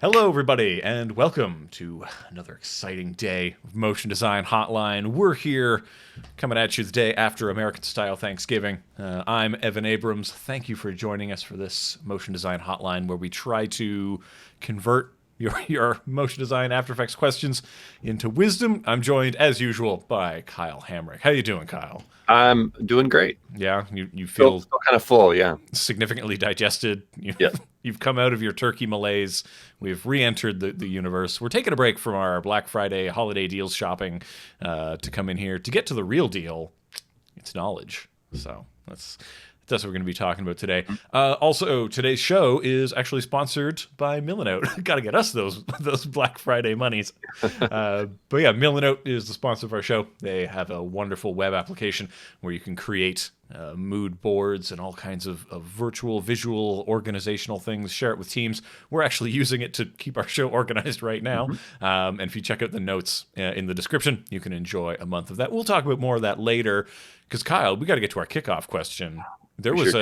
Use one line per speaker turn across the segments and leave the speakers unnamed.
Hello, everybody, and welcome to another exciting day of Motion Design Hotline. We're here coming at you the day after American-style Thanksgiving. I'm Evan Abrams. Thank you for joining us for this Motion Design Hotline, where we try to convert your motion design After Effects questions into wisdom. I'm joined, as usual, by Kyle Hamrick. How you doing, Kyle?
I'm doing great.
Yeah, you feel
still kind of full, yeah.
significantly digested.
Yeah.
You've come out of your turkey malaise. We've re-entered the universe. We're taking a break from our Black Friday holiday deals shopping to come in here to get to the real deal. It's knowledge. So that's what we're going to be talking about today. Also, today's show is actually sponsored by Millinote. Got to get us those Black Friday monies. But yeah, Millinote is the sponsor of our show. They have a wonderful web application where you can create mood boards and all kinds of virtual, visual, organizational things, share it with teams. We're actually using it to keep our show organized right now. And if you check out the notes in the description, you can enjoy a month of that. We'll talk about more of that later because, Kyle, we got to get to our kickoff question. There was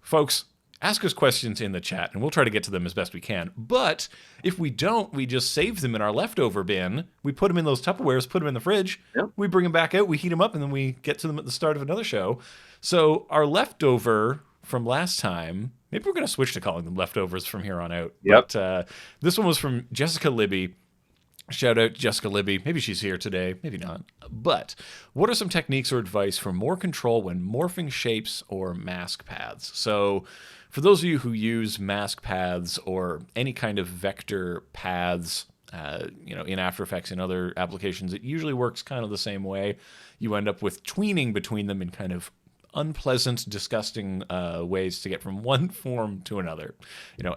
folks, ask us questions in the chat, and we'll try to get to them as best we can. But if we don't, we just save them in our leftover bin. We put them in those Tupperwares, put them in the fridge. Yep. We bring them back out, we heat them up, and then we get to them at the start of another show. So our leftover from last time, maybe we're going to switch to calling them leftovers from here on out.
Yep.
But this one was from Jessica Libby. Shout out Jessica Libby. Maybe she's here today, maybe not. But what are some techniques or advice for more control when morphing shapes or mask paths? So for those of you who use mask paths or any kind of vector paths, in After Effects and other applications, it usually works kind of the same way. You end up with tweening between them in kind of unpleasant, disgusting ways to get from one form to another,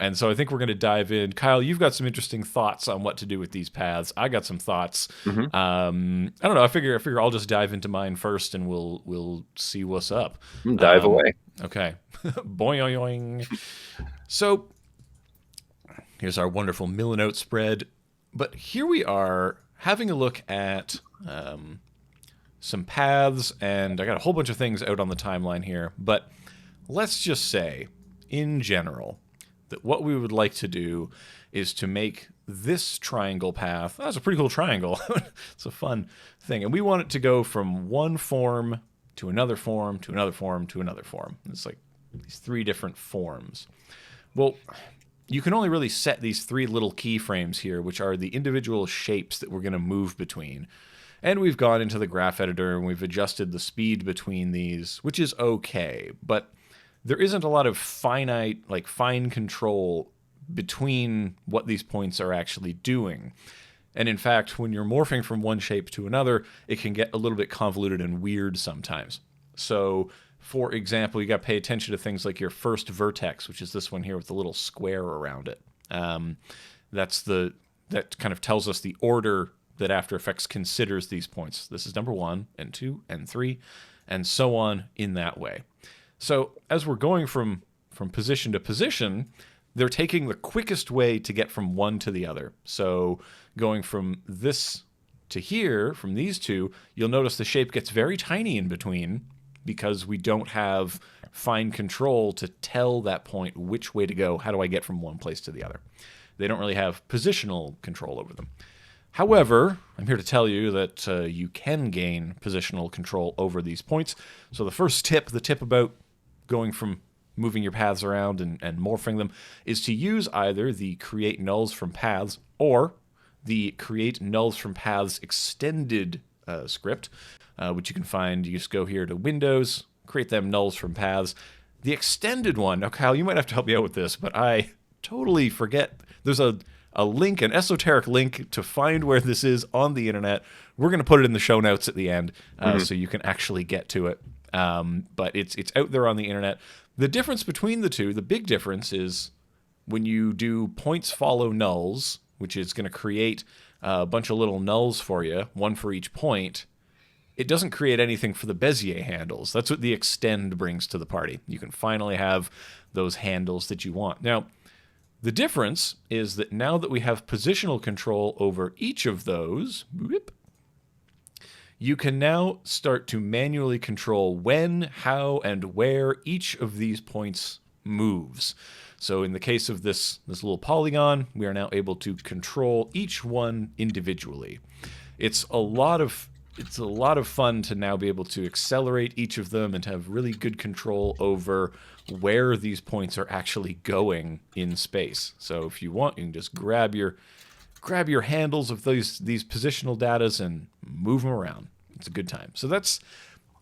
and so I think we're going to dive in. Kyle, you've got some interesting thoughts on what to do with these paths. I got some thoughts. I don't know. I figure I'll just dive into mine first, and we'll see what's up.
Dive away.
Okay. Boing. So here's our wonderful Millinote spread, but here we are having a look at some paths, and I got a whole bunch of things out on the timeline here, but let's just say, in general, that what we would like to do is to make this triangle path. That's a pretty cool triangle. It's a fun thing, and we want it to go from one form to another form to another form to another form. It's like these three different forms. Well, you can only really set these three little keyframes here, which are the individual shapes that we're going to move between. And we've gone into the graph editor and we've adjusted the speed between these, which is okay. But there isn't a lot of fine control between what these points are actually doing. And in fact, when you're morphing from one shape to another, it can get a little bit convoluted and weird sometimes. So, for example, you got to pay attention to things like your first vertex, which is this one here with the little square around it. That kind of tells us the order that After Effects considers these points. This is number 1 and 2 and 3, and so on in that way. So as we're going from position to position, they're taking the quickest way to get from one to the other. So going from this to here, from these two, you'll notice the shape gets very tiny in between because we don't have fine control to tell that point which way to go. How do I get from one place to the other? They don't really have positional control over them. However, I'm here to tell you that you can gain positional control over these points. So the first tip, the tip about going from moving your paths around and morphing them, is to use either the Create Nulls from Paths or the Create Nulls from Paths extended script, which you can find. You just go here to Windows, create them nulls from paths. The extended one, now Kyle, you might have to help me out with this, but I totally forget. There's a link, an esoteric link to find where this is on the internet. We're going to put it in the show notes at the end so you can actually get to it. But it's out there on the internet. The difference between the two, the big difference is when you do points follow nulls, which is going to create a bunch of little nulls for you, one for each point, it doesn't create anything for the Bezier handles. That's what the extend brings to the party. You can finally have those handles that you want. Now, the difference is that now that we have positional control over each of those, you can now start to manually control when, how, and where each of these points moves. So in the case of this little polygon, we are now able to control each one individually. It's a lot of fun to now be able to accelerate each of them and to have really good control over where these points are actually going in space. So if you want, you can just grab your handles of these positional datas and move them around. It's a good time. So that's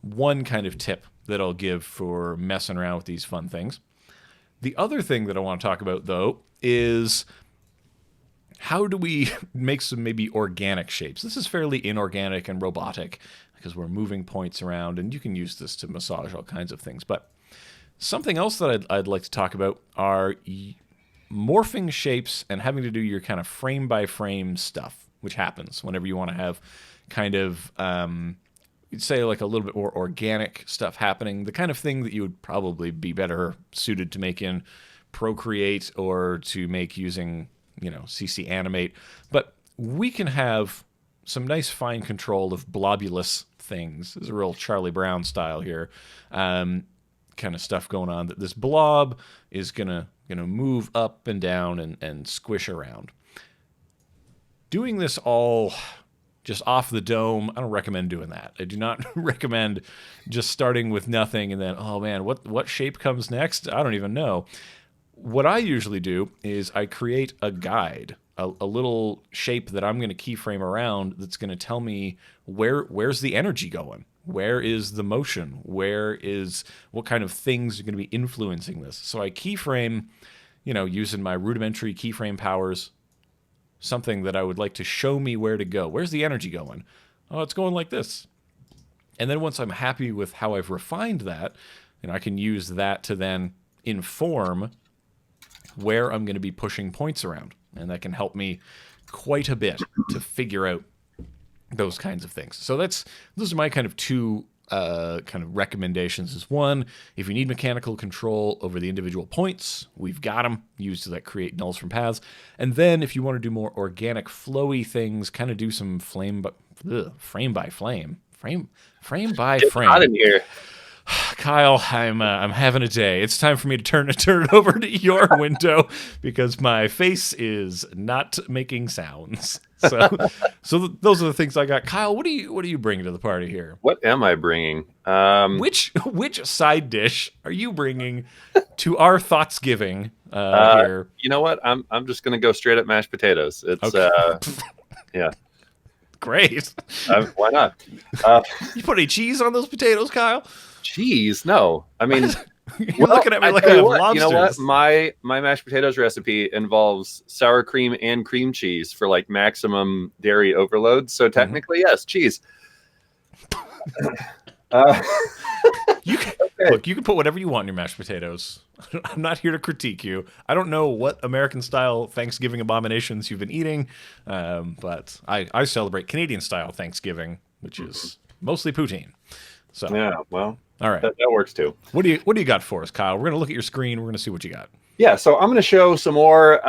one kind of tip that I'll give for messing around with these fun things. The other thing that I want to talk about, though, is how do we make some maybe organic shapes? This is fairly inorganic and robotic because we're moving points around, and you can use this to massage all kinds of things. But something else that I'd like to talk about are morphing shapes and having to do your kind of frame-by-frame stuff, which happens whenever you want to have kind of, you'd say like a little bit more organic stuff happening, the kind of thing that you would probably be better suited to make in Procreate or to make using, CC Animate. But we can have some nice fine control of blobulous things. This is a real Charlie Brown style here. Kind of stuff going on, that this blob is gonna move up and down and squish around. Doing this all just off the dome, I don't recommend doing that. I do not recommend just starting with nothing and then, oh man, what shape comes next? I don't even know. What I usually do is I create a guide, a little shape that I'm going to keyframe around that's going to tell me where's the energy going? Where is the motion? What kind of things are going to be influencing this? So I keyframe, using my rudimentary keyframe powers, something that I would like to show me where to go. Where's the energy going? Oh, it's going like this. And then once I'm happy with how I've refined that, I can use that to then inform where I'm going to be pushing points around. And that can help me quite a bit to figure out those kinds of things. So those are my kind of two kind of recommendations. Is one, if you need mechanical control over the individual points, we've got them, used to create nulls from paths. And then if you want to do more organic, flowy things, kind of do some frame by frame.
Get hot in here.
Kyle, I'm having a day. It's time for me to turn it over to your window because my face is not making sounds. So those are the things I got. Kyle, what do you bring to the party here?
What am I bringing?
Which side dish are you bringing to our thoughts giving here?
You know what? I'm just gonna go straight up mashed potatoes. It's
okay.
Yeah.
Great.
Why not?
You put any cheese on those potatoes, Kyle?
Cheese? No. I mean,
you're looking at me like I have lobsters.
You know what? My mashed potatoes recipe involves sour cream and cream cheese for like maximum dairy overload. So technically, yes, cheese.
Look, you can put whatever you want in your mashed potatoes. I'm not here to critique you. I don't know what American-style Thanksgiving abominations you've been eating, but I celebrate Canadian-style Thanksgiving, which is mostly poutine. So
yeah, well,
all right,
that works too. What do
you got for us, Kyle? We're gonna look at your screen. We're gonna see what you got.
Yeah, so I'm gonna show some more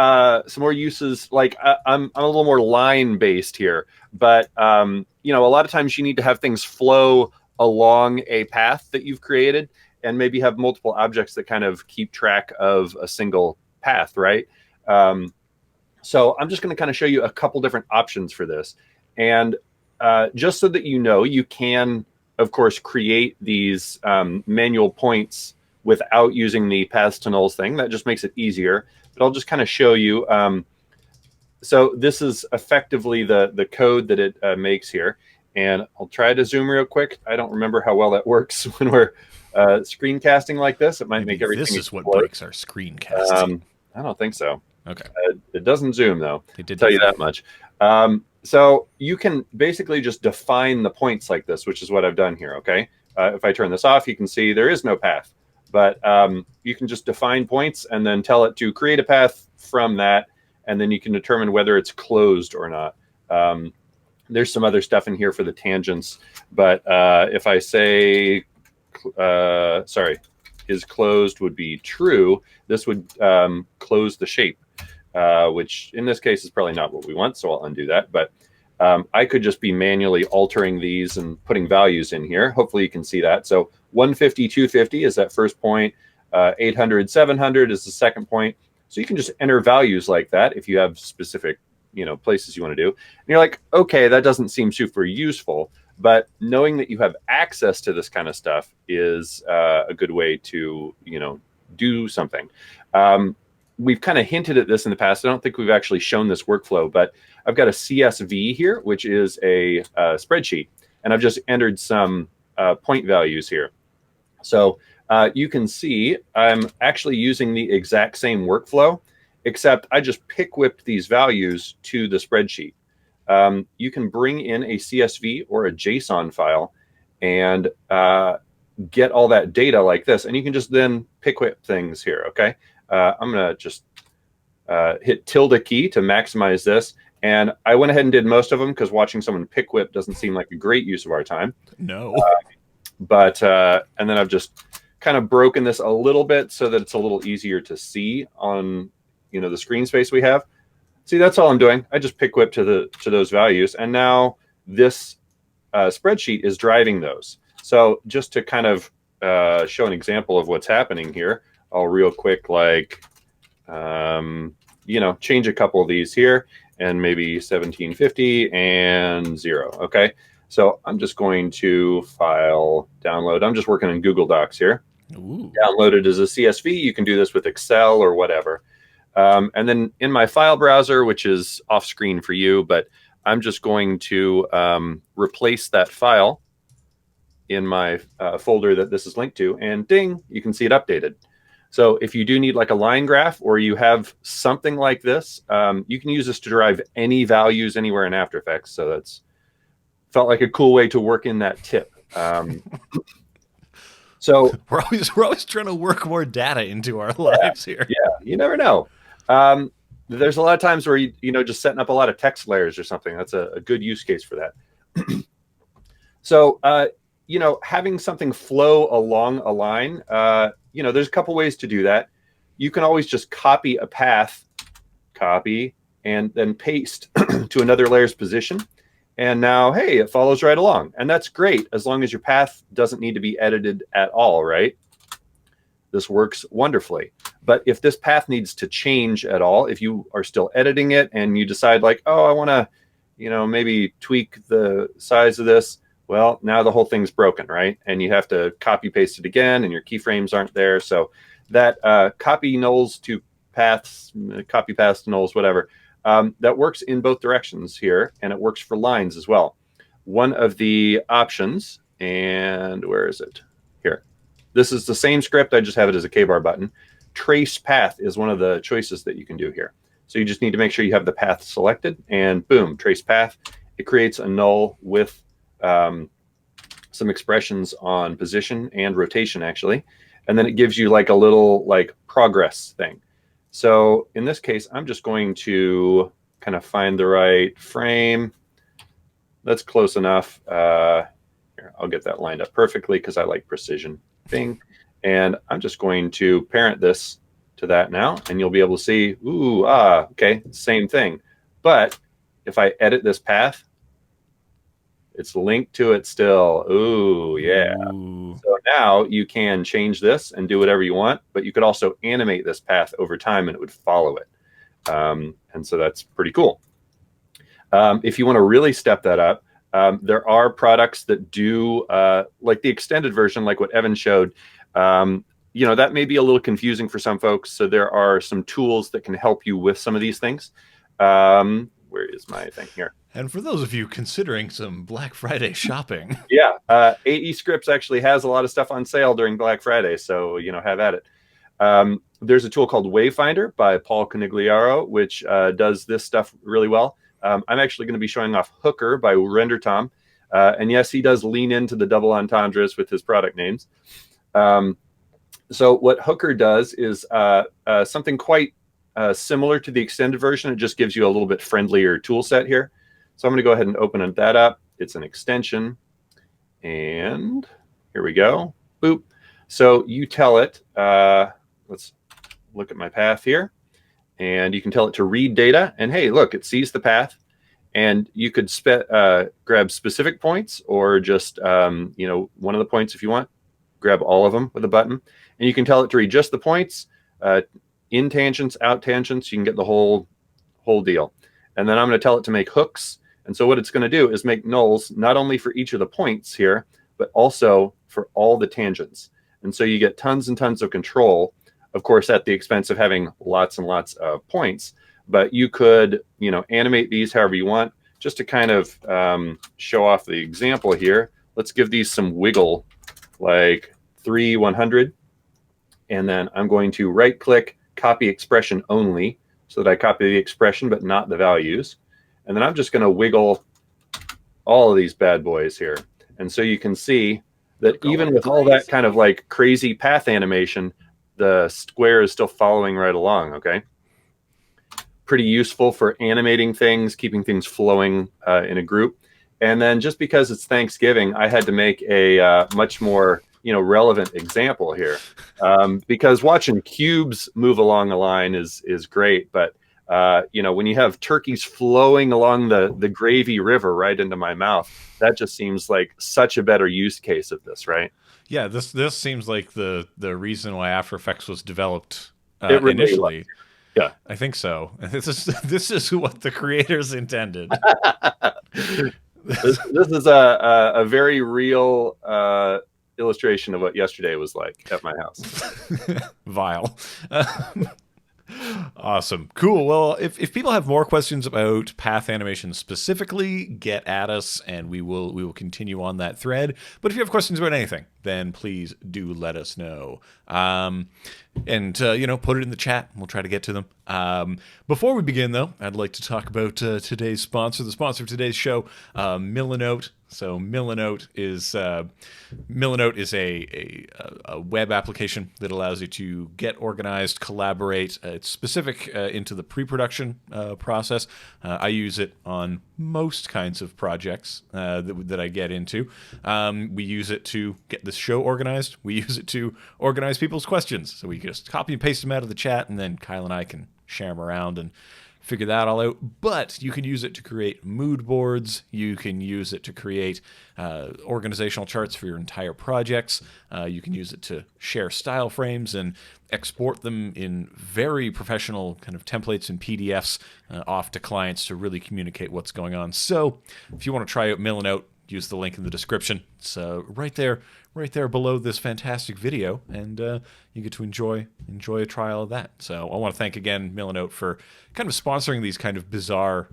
uses. Like I'm a little more line based here, but a lot of times you need to have things flow along a path that you've created, and maybe have multiple objects that kind of keep track of a single path, right? So I'm just going to kind of show you a couple different options for this, and just so that you can, of course, create these manual points without using the paths to nulls thing. That just makes it easier. But I'll just kind of show you. So this is effectively the code that it makes here. And I'll try to zoom real quick. I don't remember how well that works when we're screencasting like this. It might make everything
This is what breaks our screencasting.
I don't think so.
Okay.
It doesn't zoom, though.
It did
tell you that much. So you can basically just define the points like this, which is what I've done here, okay? If I turn this off, you can see there is no path. But you can just define points and then tell it to create a path from that, and then you can determine whether it's closed or not. There's some other stuff in here for the tangents, but if I say, is closed would be true, this would close the shape, which in this case is probably not what we want, so I'll undo that. But I could just be manually altering these and putting values in here. Hopefully you can see that. So 150, 250 is that first point. 800, 700 is the second point. So you can just enter values like that if you have specific, places you want to do. And you're like, okay, that doesn't seem super useful, but knowing that you have access to this kind of stuff is a good way to, do something. We've kind of hinted at this in the past. I don't think we've actually shown this workflow, but I've got a CSV here, which is a spreadsheet, and I've just entered some point values here. So you can see I'm actually using the exact same workflow, except I just pick whipped these values to the spreadsheet. You can bring in a CSV or a JSON file and get all that data like this, and you can just then pick whip things here, okay? I'm going to just hit tilde key to maximize this. And I went ahead and did most of them because watching someone pick whip doesn't seem like a great use of our time.
No.
And then I've just kind of broken this a little bit so that it's a little easier to see on, the screen space we have. See, that's all I'm doing. I just pick whip to those values. And now this spreadsheet is driving those. So just to kind of show an example of what's happening here, I'll real quick, change a couple of these here and maybe 1750 and 0. Okay. So I'm just going to file download. I'm just working in Google Docs here.
Ooh.
Download it as a CSV. You can do this with Excel or whatever. And then in my file browser, which is off screen for you, but I'm just going to replace that file in my folder that this is linked to, and ding, you can see it updated. So if you do need like a line graph or you have something like this, you can use this to derive any values anywhere in After Effects. So that's felt like a cool way to work in that tip. So
we're always trying to work more data into our lives here.
Yeah, you never know. There's a lot of times where just setting up a lot of text layers or something. That's a good use case for that. So having something flow along a line, there's a couple ways to do that. You can always just copy a path, and then paste to another layer's position. And now, hey, it follows right along. And that's great as long as your path doesn't need to be edited at all, right? This works wonderfully. But if this path needs to change at all, if you are still editing it and you decide like, oh, I want to, maybe tweak the size of this, well, now the whole thing's broken, right? And you have to copy paste it again and your keyframes aren't there. So that copy nulls to paths, copy paths to nulls, whatever, that works in both directions here, and it works for lines as well. One of the options, and where is it? Here. This is the same script. I just have it as a K-bar button. Trace path is one of the choices that you can do here. So you just need to make sure you have the path selected, and boom, trace path. It creates a null with some expressions on position and rotation, actually. And then it gives you like a little progress thing. So in this case, I'm just going to kind of find the right frame. That's close enough. Here, I'll get that lined up perfectly because I like precision thing. And I'm just going to parent this to that now, and you'll be able to see, okay, same thing. But if I edit this path, it's linked to it still. Ooh, yeah. Ooh. So now you can change this and do whatever you want, but you could also animate this path over time and it would follow it. And so that's pretty cool. If you want to really step that up, there are products that do like the extended version, like what Evan showed. That may be a little confusing for some folks. So there are some tools that can help you with some of these things. Where is my thing here?
And for those of you considering some Black Friday shopping.
Yeah, AE Scripts actually has a lot of stuff on sale during Black Friday, so, have at it. There's a tool called Wayfinder by Paul Conigliaro, which does this stuff really well. I'm actually going to be showing off Hooker by Render Tom. And yes, he does lean into the double entendres with his product names. So what Hooker does is something quite similar to the extended version. It just gives you a little bit friendlier tool set here. So I'm going to go ahead and open that up. It's an extension. And here we go. Boop. So you tell it, let's look at my path here. And you can tell it to read data. And hey, look, it sees the path. And you could grab specific points or just, one of the points if you want. grab all of them with a button, and you can tell it to read just the points, in tangents, out tangents. You can get the whole deal. And then I'm going to tell it to make hooks. And so what it's going to do is make nulls not only for each of the points here, but also for all the tangents. And so you get tons and tons of control, of course, at the expense of having lots and lots of points. But you could, animate these however you want. Just to kind of show off the example here, let's give these some wiggle, like 3 100. And then I'm going to right click, copy expression only, so that I copy the expression but not the values. And then I'm just going to wiggle all of these bad boys here. And so you can see that even with all that kind of like crazy path animation, the square is still following right along, okay? Pretty useful for animating things, keeping things flowing in a group. And then just because it's Thanksgiving, I had to make a much more relevant example here, because watching cubes move along a line is great, but when you have turkeys flowing along the gravy river right into my mouth, that just seems like such a better use case of this, right?
Yeah, this seems like the reason why After Effects was developed
really
initially.
Was. Yeah,
I think so. This is what the creators intended.
this is a very real illustration of what yesterday was like at my house.
Vile. Awesome. Cool. Well, if people have more questions about path animation specifically, get at us and we will continue on that thread. But if you have questions about anything, then please do let us know. And put it in the chat. We'll try to get to them. Before we begin, though, I'd like to talk about today's sponsor. The sponsor of today's show, Milanote. So Milanote is a web application that allows you to get organized, collaborate. It's specific into the pre-production process. I use it on most kinds of projects that I get into. We use it to get this show organized. We use it to organize people's questions. So we just copy and paste them out of the chat, and then Kyle and I can share them around and figure that all out. But you can use it to create mood boards. You can use it to create organizational charts for your entire projects. You can use it to share style frames and export them in very professional kind of templates and PDFs off to clients to really communicate what's going on. So if you want to try out Milanote, use the link in the description. It's right there below this fantastic video, and you get to enjoy a trial of that. So I want to thank again Milanote for kind of sponsoring these kind of bizarre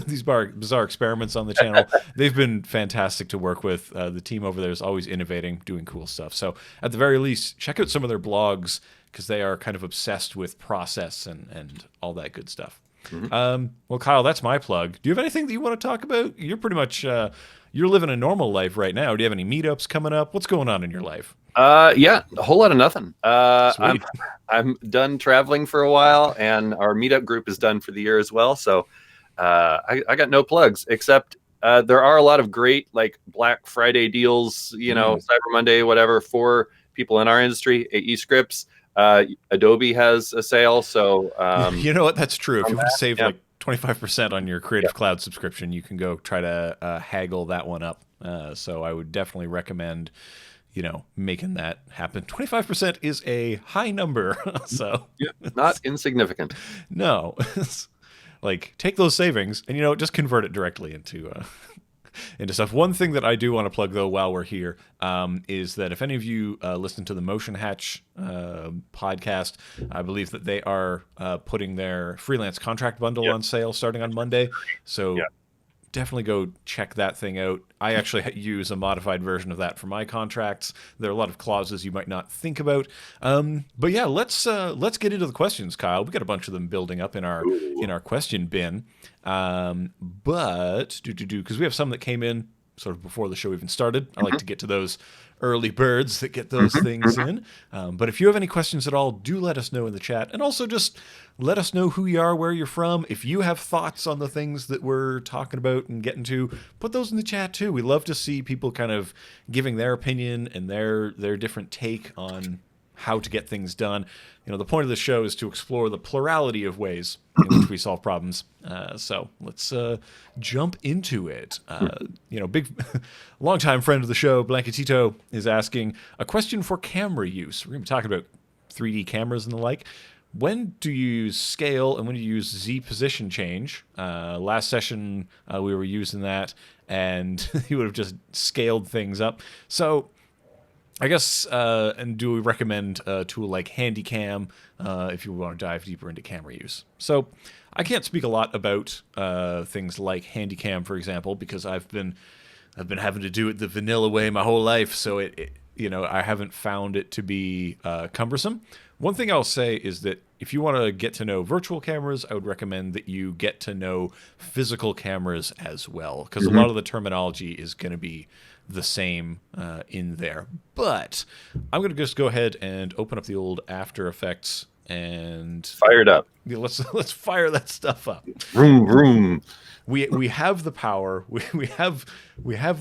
bizarre experiments on the channel. They've been fantastic to work with. The team over there is always innovating, doing cool stuff. So at the very least, check out some of their blogs, because they are kind of obsessed with process and all that good stuff. Mm-hmm. Well, Kyle, that's my plug. Do you have anything that you want to talk about? You're pretty much you're living a normal life right now. Do you have any meetups coming up? What's going on in your life?
Yeah, a whole lot of nothing. I'm done traveling for a while, and our meetup group is done for the year as well. So I got no plugs, except there are a lot of great like Black Friday deals, Cyber Monday, whatever, for people in our industry. AE Scripts, Adobe has a sale. So
you know what? That's true. If you want to save like 25% on your Creative Cloud subscription, you can go try to haggle that one up. So I would definitely recommend, making that happen. 25% is a high number. So
not insignificant.
No. Like, take those savings and, just convert it directly into stuff. One thing that I do want to plug, though, while we're here, is that if any of you listen to the Motion Hatch podcast, I believe that they are putting their freelance contract bundle on sale starting on Monday. So definitely go check that thing out. I actually use a modified version of that for my contracts. There are a lot of clauses you might not think about. But yeah, let's get into the questions, Kyle. We got a bunch of them building up in our question bin. But because we have some that came in sort of before the show even started. I like to get to those early birds that get those things in. But if you have any questions at all, do let us know in the chat. And also just let us know who you are, where you're from. If you have thoughts on the things that we're talking about and getting to, put those in the chat too. We love to see people kind of giving their opinion and their different take on how to get things done. The point of the show is to explore the plurality of ways in which we solve problems. So let's jump into it. Big, longtime friend of the show, Blanketito, is asking a question for camera use. We're going to be talking about 3D cameras and the like. When do you use scale and when do you use Z position change? Last session, we were using that, and you would have just scaled things up. So I guess, and do we recommend a tool like Handycam if you want to dive deeper into camera use? So I can't speak a lot about things like Handycam, for example, because I've been having to do it the vanilla way my whole life, so I haven't found it to be cumbersome. One thing I'll say is that if you want to get to know virtual cameras, I would recommend that you get to know physical cameras as well, because a lot of the terminology is going to be the same in there. But I'm going to just go ahead and open up the old After Effects and
fire it up.
Let's fire that stuff up.
Vroom vroom.
We have the power. We have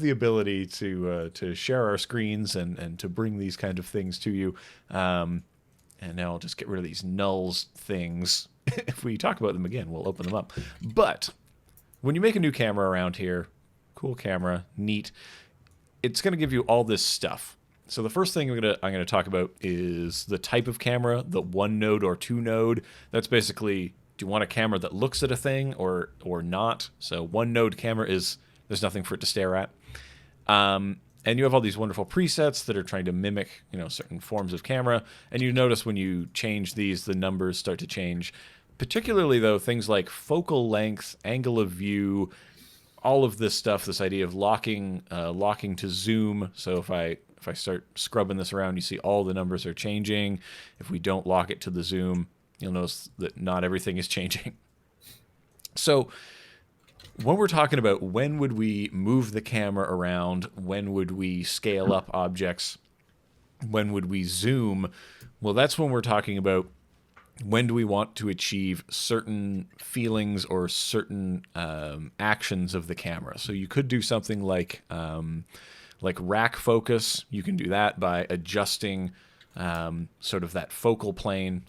the ability to share our screens and to bring these kind of things to you. And now I'll just get rid of these nulls things. If we talk about them again, we'll open them up. But when you make a new camera around here, cool camera, neat, it's going to give you all this stuff. So the first thing I'm going to talk about is the type of camera, the 1 node or 2 node. That's basically, do you want a camera that looks at a thing or not? So 1 node camera there's nothing for it to stare at. And you have all these wonderful presets that are trying to mimic, certain forms of camera. And you notice when you change these, the numbers start to change. Particularly, though, things like focal length, angle of view, all of this stuff, this idea of locking to zoom. So if I start scrubbing this around, you see all the numbers are changing. If we don't lock it to the zoom, you'll notice that not everything is changing. So when we're talking about when would we move the camera around, when would we scale up objects, when would we zoom, well, that's when we're talking about when do we want to achieve certain feelings or certain actions of the camera. So you could do something like rack focus. You can do that by adjusting sort of that focal plane.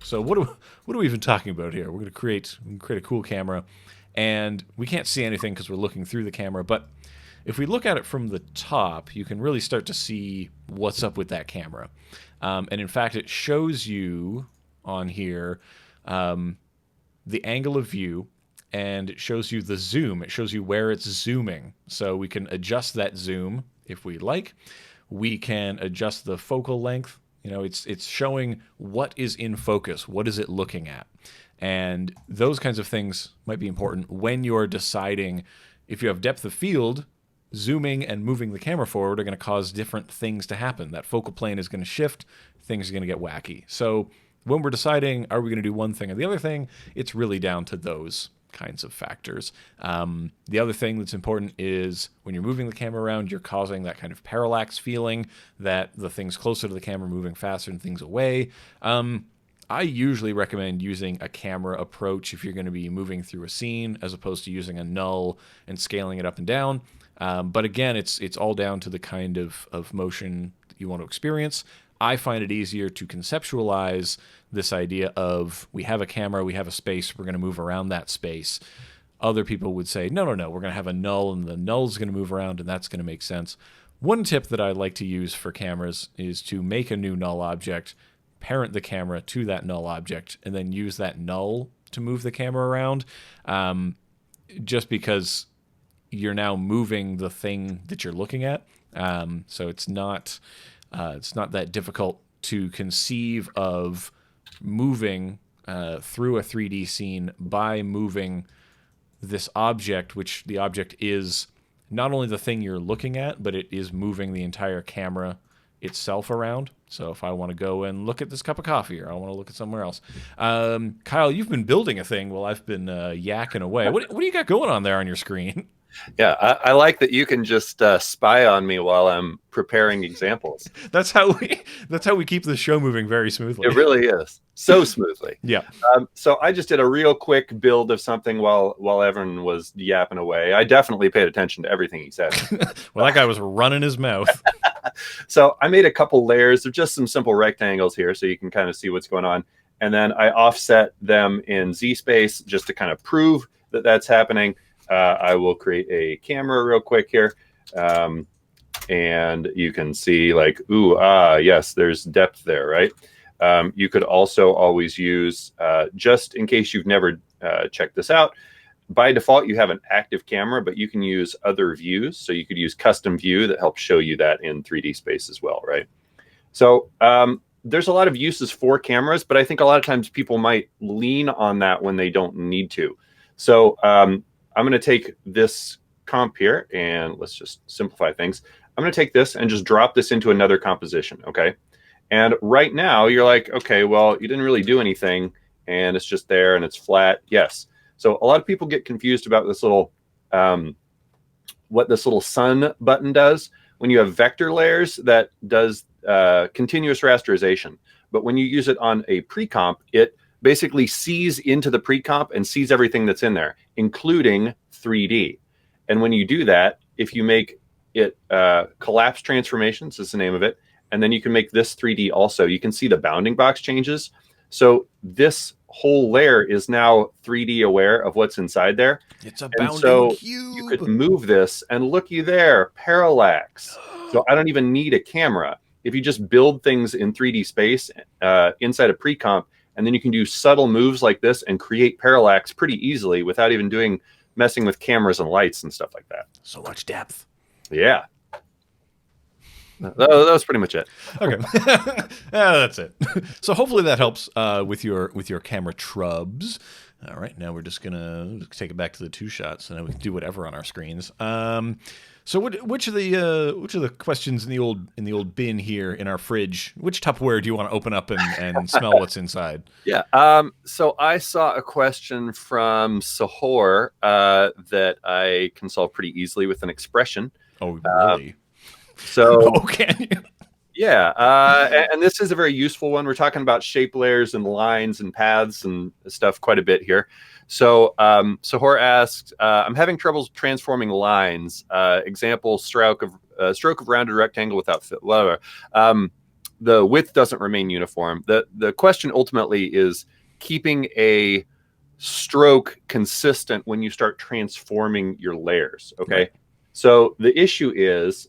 So what are we even talking about here? We're going to create a cool camera. And we can't see anything because we're looking through the camera. But if we look at it from the top, you can really start to see what's up with that camera. And in fact, it shows you on here the angle of view, and it shows you the zoom. It shows you where it's zooming. So we can adjust that zoom if we like. We can adjust the focal length. It's showing what is in focus. What is it looking at? And those kinds of things might be important when you're deciding if you have depth of field, zooming and moving the camera forward are going to cause different things to happen. That focal plane is going to shift. Things are going to get wacky. So when we're deciding, are we going to do one thing or the other thing, it's really down to those kinds of factors. The other thing that's important is when you're moving the camera around, you're causing that kind of parallax feeling that the things closer to the camera are moving faster than things away. I usually recommend using a camera approach if you're going to be moving through a scene as opposed to using a null and scaling it up and down. But again, it's all down to the kind of motion that you want to experience. I find it easier to conceptualize this idea of we have a camera, we have a space, we're going to move around that space. Other people would say, no, we're going to have a null and the null is going to move around and that's going to make sense. One tip that I like to use for cameras is to make a new null object, parent the camera to that null object, and then use that null to move the camera around, just because you're now moving the thing that you're looking at. So it's not that difficult to conceive of moving through a 3D scene by moving this object, which the object is not only the thing you're looking at, but it is moving the entire camera itself around. So if I want to go and look at this cup of coffee, or I want to look at somewhere else. Kyle, you've been building a thing while I've been yakking away. What do you got going on there on your screen?
Yeah, I like that you can just spy on me while I'm preparing examples.
That's how we keep the show moving very smoothly.
It really is. So smoothly.
Yeah.
So I just did a real quick build of something while Evan was yapping away. I definitely paid attention to everything he said.
Well, that guy was running his mouth.
So I made a couple layers of just some simple rectangles here so you can kind of see what's going on. And then I offset them in Z space just to kind of prove that that's happening. I will create a camera real quick here. And you can see like, ooh, yes, there's depth there, right? You could also always use, just in case you've never checked this out, by default, you have an active camera, but you can use other views. So you could use custom view that helps show you that in 3D space as well, right? So there's a lot of uses for cameras, but I think a lot of times people might lean on that when they don't need to. So I'm going to take this comp here, and let's just simplify things. I'm going to take this and just drop this into another composition, okay? And right now, you're like, okay, well, you didn't really do anything, and it's just there, and it's flat. Yes. So a lot of people get confused about this little, what this little sun button does. When you have vector layers, that does continuous rasterization. But when you use it on a pre-comp, it basically sees into the pre-comp and sees everything that's in there, including 3D. And when you do that, if you make it collapse transformations is the name of it, and then you can make this 3D also, you can see the bounding box changes. So this whole layer is now 3D aware of what's inside there.
It's a bounding cube.
You could move this, and looky there, parallax. So I don't even need a camera. If you just build things in 3D space inside a pre-comp, and then you can do subtle moves like this and create parallax pretty easily without even messing with cameras and lights and stuff like that.
So much depth.
Yeah. That was pretty much it.
Okay, that's it. So hopefully that helps with your camera trubs. All right, now we're just gonna take it back to the two shots, and then we can do whatever on our screens. So which of the questions in the old bin here in our fridge? Which Tupperware do you want to open up and smell what's inside?
Yeah. So I saw a question from Sahor that I can solve pretty easily with an expression.
Oh, really?
So,
oh, can you?
Yeah, and this is a very useful one. We're talking about shape layers and lines and paths and stuff quite a bit here. So Sahor asked, I'm having troubles transforming lines. Example, stroke of rounded rectangle without fit, whatever. The width doesn't remain uniform. The question ultimately is keeping a stroke consistent when you start transforming your layers, okay? Right. So the issue is...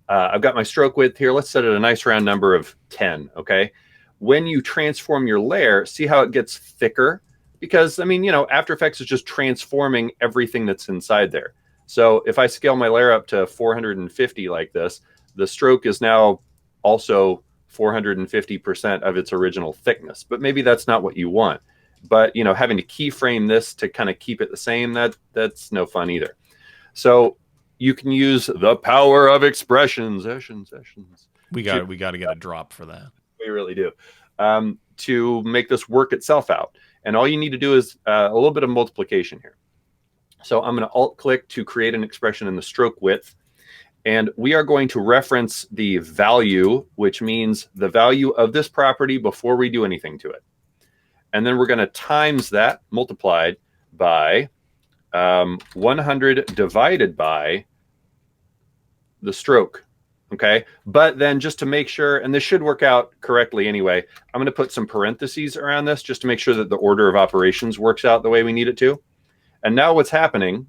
I've got my stroke width here. Let's set it a nice round number of 10, okay? When you transform your layer, see how it gets thicker? Because, I mean, you know, After Effects is just transforming everything that's inside there. So if I scale my layer up to 450 like this, the stroke is now also 450% of its original thickness. But maybe that's not what you want. But, you know, having to keyframe this to kind of keep it the same, that's no fun either. So you can use the power of expressions.
We got to get a drop for that.
We really do. To make this work itself out. And all you need to do is a little bit of multiplication here. So I'm going to alt-click to create an expression in the stroke width. And we are going to reference the value, which means the value of this property before we do anything to it. And then we're going to times that multiplied by 100 divided by the stroke, okay? But then just to make sure, and this should work out correctly anyway, I'm going to put some parentheses around this just to make sure that the order of operations works out the way we need it to. And now what's happening,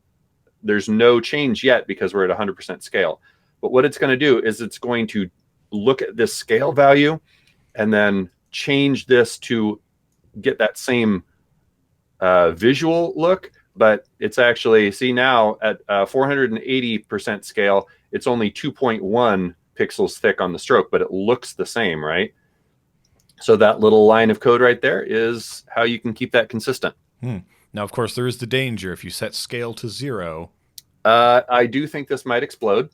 there's no change yet because we're at 100% scale. But what it's going to do is it's going to look at this scale value and then change this to get that same visual look. But it's actually, see now at 480% scale, it's only 2.1 pixels thick on the stroke, but it looks the same, right? So that little line of code right there is how you can keep that consistent.
Now, of course, there is the danger if you set scale to 0.
I do think this might explode.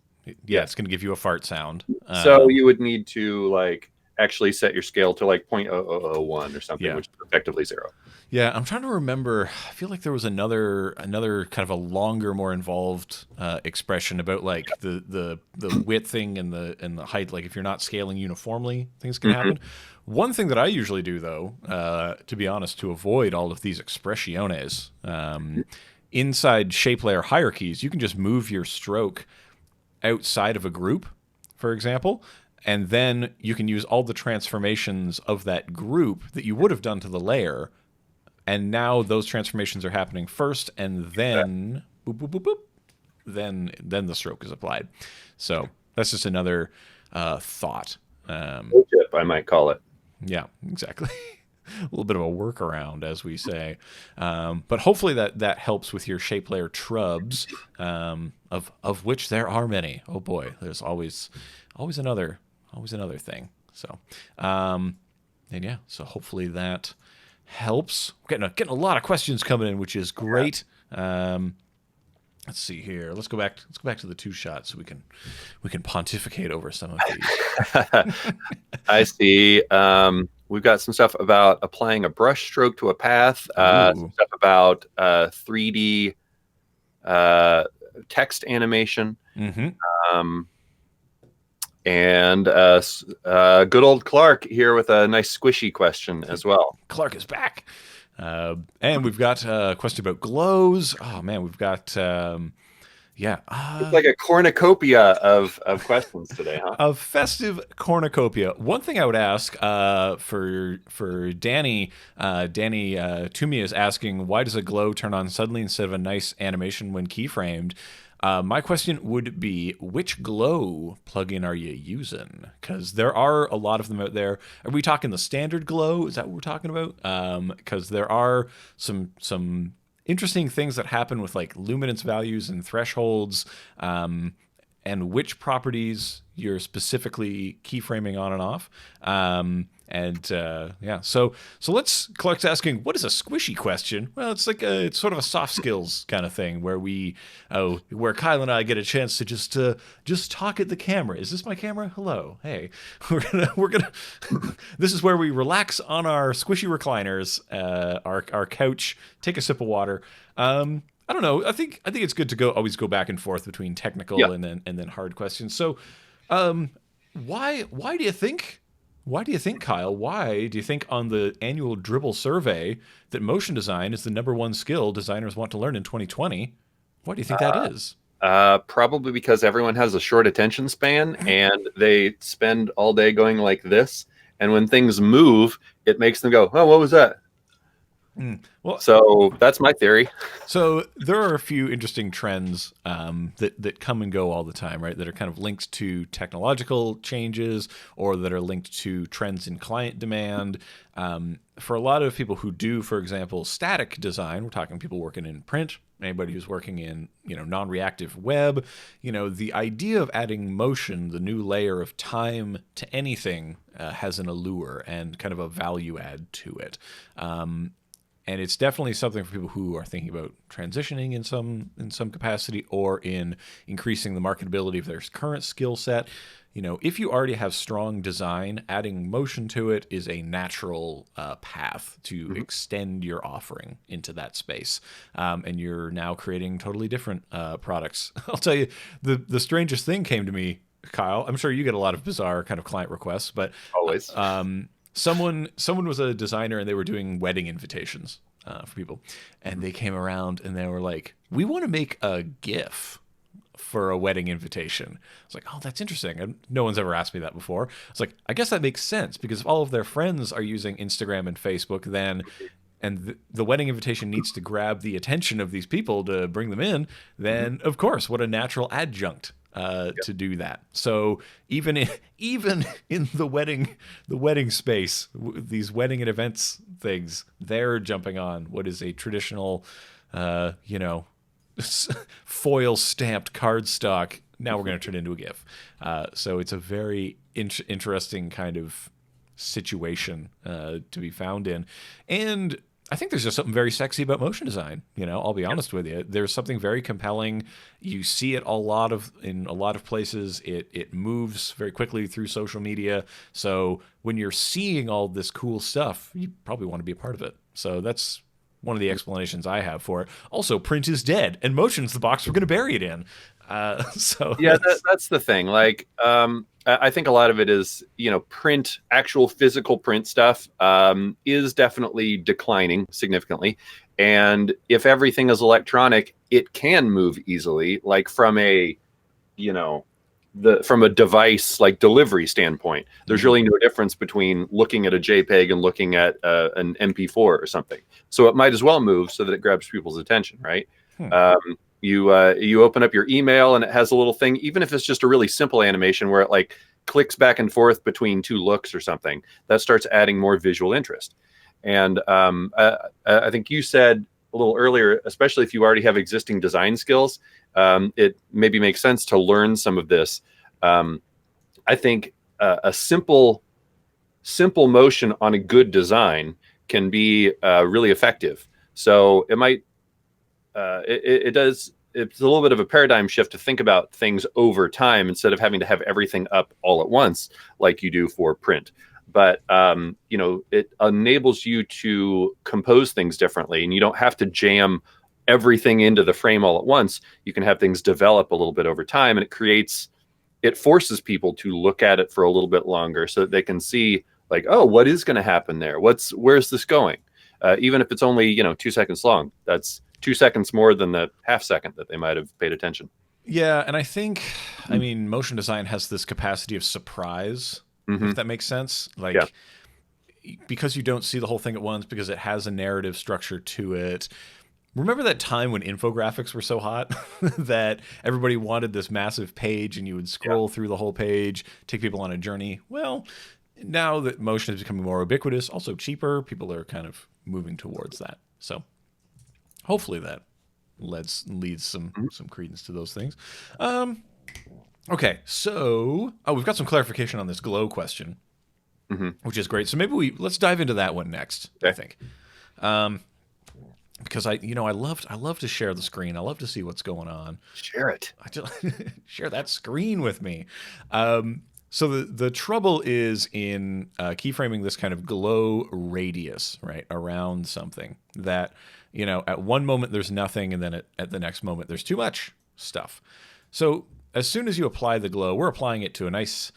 Yeah, it's going to give you a fart sound.
So you would need to like actually set your scale to like 0.0001 or something,
yeah,
which is effectively 0.
Yeah, I'm trying to remember. I feel like there was another kind of a longer, more involved expression about like the width thing and the height. Like if you're not scaling uniformly, things can happen. One thing that I usually do, though, to be honest, to avoid all of these expressiones, inside shape layer hierarchies, you can just move your stroke outside of a group. for example, and then you can use all the transformations of that group that you would have done to the layer, and now those transformations are happening first, and then boop, boop, boop, boop, then the stroke is applied. So that's just another thought.
Tip, I might call it.
Yeah, exactly. A little bit of a workaround, as we say, but hopefully that helps with your shape layer trubs, of which there are many. Oh boy, there's always another thing. So, and yeah, so hopefully that helps. We're getting a lot of questions coming in, which is great. Let's see here. Let's go back to the two shots so we can pontificate over some of these.
I see. We've got some stuff about applying a brush stroke to a path. Some stuff about 3D text animation.
Mm-hmm.
And good old Clark here with a nice squishy question as well.
Clark is back. And we've got a question about glows. Oh man, we've got
it's like a cornucopia of questions today, huh?
A festive cornucopia. One thing I would ask for Danny, Toomey is asking, why does a glow turn on suddenly instead of a nice animation when keyframed? My question would be, which glow plugin are you using? Because there are a lot of them out there. Are we talking the standard glow? Is that what we're talking about? Because there are some interesting things that happen with like luminance values and thresholds, and which properties you're specifically keyframing on and off. So Clark's asking, what is a squishy question? Well, it's like it's sort of a soft skills kind of thing where where Kyle and I get a chance to just talk at the camera. Is this my camera? Hello. Hey, we're gonna this is where we relax on our squishy recliners, our couch, take a sip of water. I don't know. I think it's good to always go back and forth between technical and then hard questions. So, why do you think, Kyle? Why do you think on the annual Dribble survey that motion design is the #1 skill designers want to learn in 2020? Why do you think that is?
Probably because everyone has a short attention span and they spend all day going like this. And when things move, it makes them go, "Oh, what was that?" Well, so that's my theory.
So there are a few interesting trends that come and go all the time, right? That are kind of linked to technological changes or that are linked to trends in client demand. For a lot of people who do, for example, static design, we're talking people working in print, anybody who's working in non-reactive web, the idea of adding motion, the new layer of time to anything, has an allure and kind of a value add to it. And it's definitely something for people who are thinking about transitioning in some capacity or in increasing the marketability of their current skill set. If you already have strong design, adding motion to it is a natural path to extend your offering into that space. And you're now creating totally different products. I'll tell you, the strangest thing came to me, Kyle. I'm sure you get a lot of bizarre kind of client requests, but
always.
Someone was a designer and they were doing wedding invitations for people, and they came around and they were like, "We want to make a GIF for a wedding invitation." I was like, "Oh, that's interesting. No one's ever asked me that before." It's like, I guess that makes sense because if all of their friends are using Instagram and Facebook, and the wedding invitation needs to grab the attention of these people to bring them in, then of course, what a natural adjunct to do that. So even in the wedding space, these wedding and events things, they're jumping on what is a traditional, foil stamped cardstock. Now we're going to turn it into a GIF. So it's a very interesting kind of situation to be found in, and I think there's just something very sexy about motion design. I'll be honest with you. There's something very compelling. You see it in a lot of places. It moves very quickly through social media. So when you're seeing all this cool stuff, you probably want to be a part of it. So that's one of the explanations I have for it. Also, print is dead, and motion's the box we're going to bury it in. So
yeah, that's the thing. Like, I think a lot of it is, print, actual physical print stuff is definitely declining significantly. And if everything is electronic, it can move easily, like from a, from a device like delivery standpoint, there's really no difference between looking at a JPEG and looking at an MP4 or something. So it might as well move so that it grabs people's attention, right? You open up your email and it has a little thing, even if it's just a really simple animation where it like clicks back and forth between two looks or something, that starts adding more visual interest. And I think you said a little earlier, especially if you already have existing design skills, it maybe makes sense to learn some of this. I think a simple motion on a good design can be really effective. So it might, it's a little bit of a paradigm shift to think about things over time instead of having to have everything up all at once like you do for print. But it enables you to compose things differently, and you don't have to jam everything into the frame all at once. You can have things develop a little bit over time, and it forces people to look at it for a little bit longer so that they can see like, oh, what is going to happen there? Where's this going? Even if it's only 2 seconds long, that's 2 seconds more than the half second that they might have paid attention.
Yeah, and I think, I mean, motion design has this capacity of surprise. If that makes sense. Like, because you don't see the whole thing at once, because it has a narrative structure to it. Remember that time when infographics were so hot that everybody wanted this massive page and you would scroll through the whole page, take people on a journey? Well, now that motion is becoming more ubiquitous, also cheaper, people are kind of moving towards that. So hopefully that leads some credence to those things. Okay, so we've got some clarification on this glow question, which is great. So maybe let's dive into that one next. Okay. I think, because I love to share the screen. I love to see what's going on.
Share it.
Share that screen with me. So the trouble is in keyframing this kind of glow radius, right, around something that at one moment there's nothing, and then at the next moment there's too much stuff. So as soon as you apply the glow, we're applying it to a nice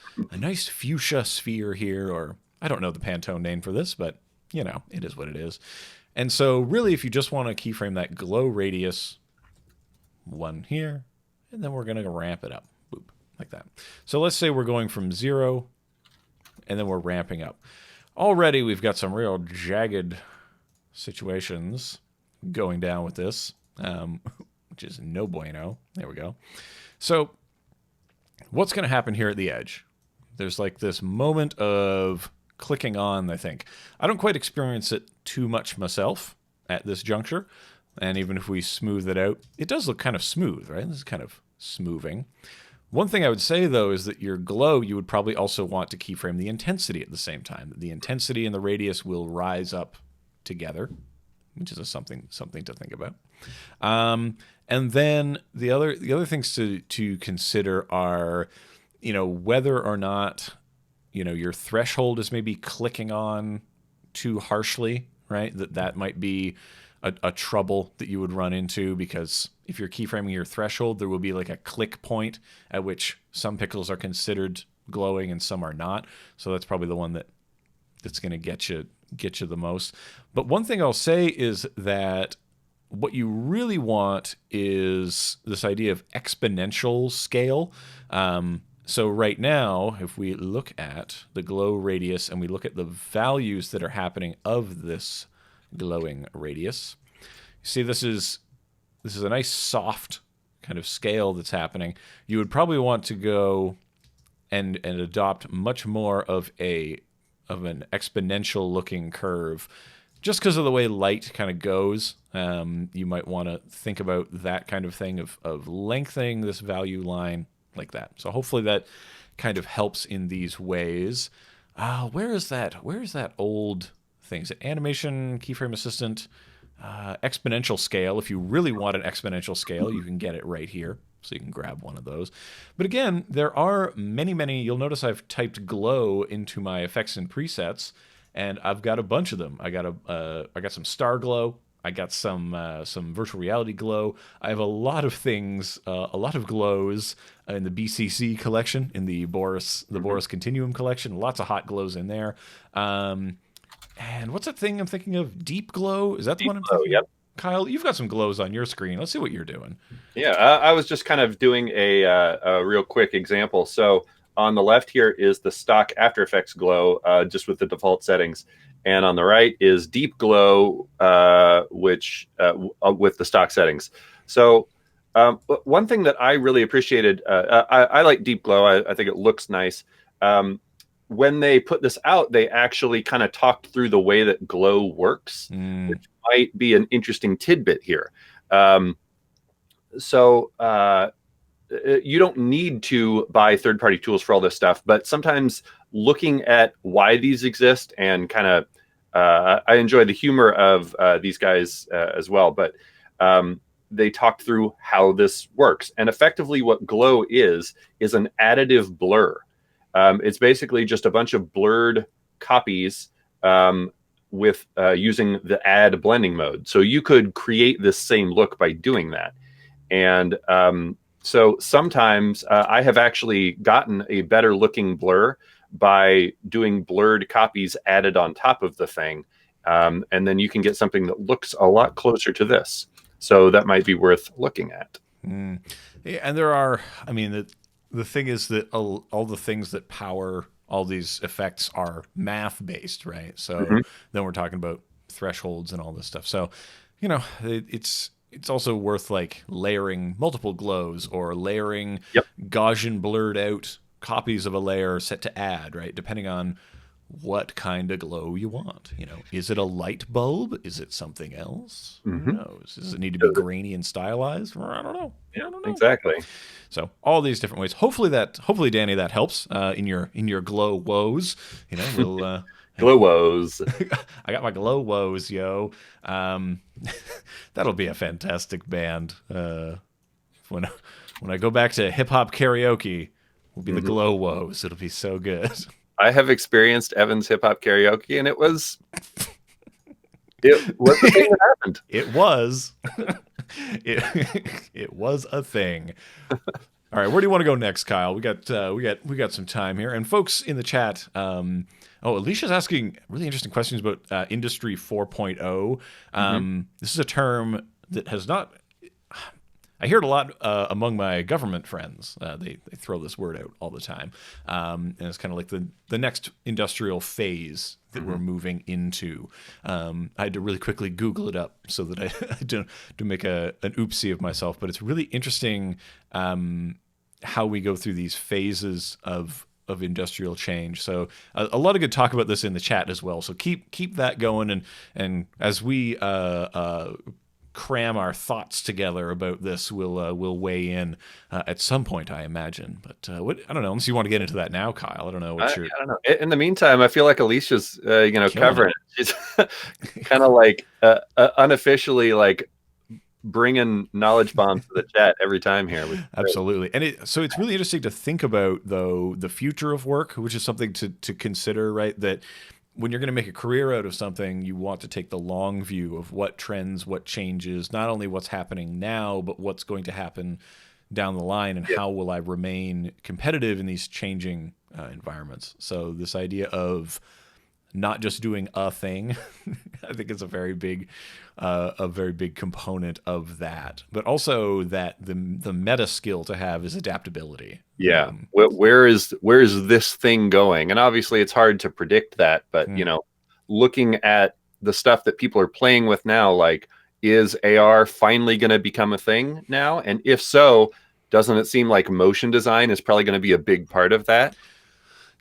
fuchsia sphere here, or I don't know the Pantone name for this, but it is what it is. And so really, if you just want to keyframe that glow radius, one here, and then we're going to ramp it up, boop, like that. So let's say we're going from 0, and then we're ramping up. Already we've got some real jagged situations going down with this, which is no bueno. There we go. So what's going to happen here at the edge? There's like this moment of clicking on, I think. I don't quite experience it too much myself at this juncture. And even if we smooth it out, it does look kind of smooth, right? This is kind of smoothing. One thing I would say, though, is that your glow, you would probably also want to keyframe the intensity at the same time. The intensity and the radius will rise up together, which is something to think about. And then the other things to consider are, whether or not, your threshold is maybe clicking on too harshly, right? That might be a trouble that you would run into, because if you're keyframing your threshold, there will be like a click point at which some pixels are considered glowing and some are not. So that's probably the one that's going to get you the most. But one thing I'll say is that what you really want is this idea of exponential scale. So right now, if we look at the glow radius and we look at the values that are happening of this glowing radius, you see this is a nice soft kind of scale that's happening. You would probably want to go and adopt much more of an exponential looking curve, just because of the way light kind of goes. You might want to think about that kind of thing of lengthening this value line like that. So hopefully that kind of helps in these ways. Where is that old thing? Is it Animation Keyframe Assistant exponential scale? If you really want an exponential scale, you can get it right here. So you can grab one of those. But again, there are many. You'll notice I've typed glow into my effects and presets, and I've got a bunch of them. I got some star glow. I got some virtual reality glow. I have a lot of things, a lot of glows in the BCC collection, in the Boris Continuum collection. Lots of hot glows in there. And what's that thing I'm thinking of? Deep glow? Is that the one I'm thinking of?
Yep.
Kyle, you've got some glows on your screen. Let's see what you're doing.
Yeah, I was just kind of doing a real quick example. So on the left here is the stock After Effects glow, just with the default settings, and on the right is Deep Glow, which with the stock settings. So one thing that I really appreciated, I like Deep Glow. I think it looks nice. When they put this out, they actually kind of talked through the way that glow works, which might be an interesting tidbit here. So you don't need to buy third-party tools for all this stuff, but sometimes looking at why these exist and kind of I enjoy the humor of these guys as well, but they talked through how this works. And effectively what glow is an additive blur. It's basically just a bunch of blurred copies with using the add blending mode. So you could create this same look by doing that. And so sometimes I have actually gotten a better looking blur by doing blurred copies added on top of the thing. And then you can get something that looks a lot closer to this. So that might be worth looking at.
Yeah, and there are, I mean, the thing is that all the things that power all these effects are math based, right? So then we're talking about thresholds and all this stuff. So, you know, it's also worth like layering multiple glows or layering Gaussian blurred out copies of a layer set to add, right? Depending on what kind of glow you want. You know, is it a light bulb? Is it something else? Who knows? Does it need to be grainy and stylized? I don't know.
Yeah, I don't know. Exactly.
So all these different ways. Hopefully, Danny, that helps in your glow woes. You know, we'll
glow woes.
I got my glow woes, yo. That'll be a fantastic band. When I go back to hip hop karaoke, will be the glow woes. It'll be so good.
I have experienced Evan's hip hop karaoke, and it was the thing that happened.
It was. It was a thing. All right, where do you want to go next, Kyle? We got some time here, and folks in the chat. Alicia's asking really interesting questions about Industry 4.0. This is a term that has not. I hear it a lot among my government friends. They throw this word out all the time, and it's kind of like the next industrial phase that we're moving into. I had to really quickly Google it up so that I don't make an oopsie of myself. But it's really interesting how we go through these phases of industrial change. So a lot of good talk about this in the chat as well. So keep that going, and as we cram our thoughts together about this, we'll weigh in at some point, I imagine. But I don't know, unless you want to get into that now, Kyle. I don't know what you're.
I don't know. In the meantime, I feel like Alicia's covering it. She's kind of like unofficially like bringing knowledge bombs to the chat every time here.
Absolutely. And so it's really interesting to think about, though, the future of work, which is something to consider, right? That when you're going to make a career out of something, you want to take the long view of what trends, what changes, not only what's happening now, but what's going to happen down the line, and how will I remain competitive in these changing environments. So this idea of not just doing a thing, I think is a very big component of that. But also that the meta skill to have is adaptability.
Yeah. Where is this thing going? And obviously it's hard to predict that, but looking at the stuff that people are playing with now, like, is AR finally going to become a thing now? And if so, doesn't it seem like motion design is probably going to be a big part of that?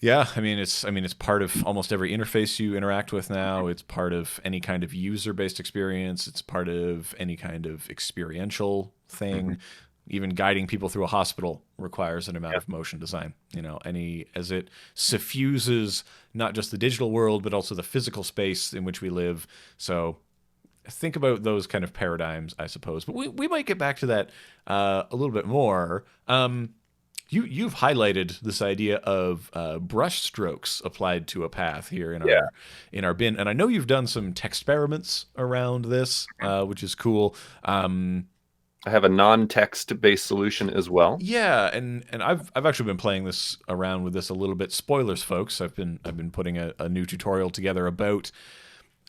Yeah, I mean it's part of almost every interface you interact with now. It's part of any kind of user-based experience. It's part of any kind of experiential thing. Even guiding people through a hospital requires an amount of motion design. As it suffuses not just the digital world, but also the physical space in which we live. So think about those kind of paradigms, I suppose. But we might get back to that a little bit more. You've highlighted this idea of brush strokes applied to a path here in our bin, and I know you've done some experiments around this, which is cool.
I have a non-text based solution as well.
Yeah, and I've actually been playing this around with this a little bit. Spoilers, folks. I've been putting a new tutorial together about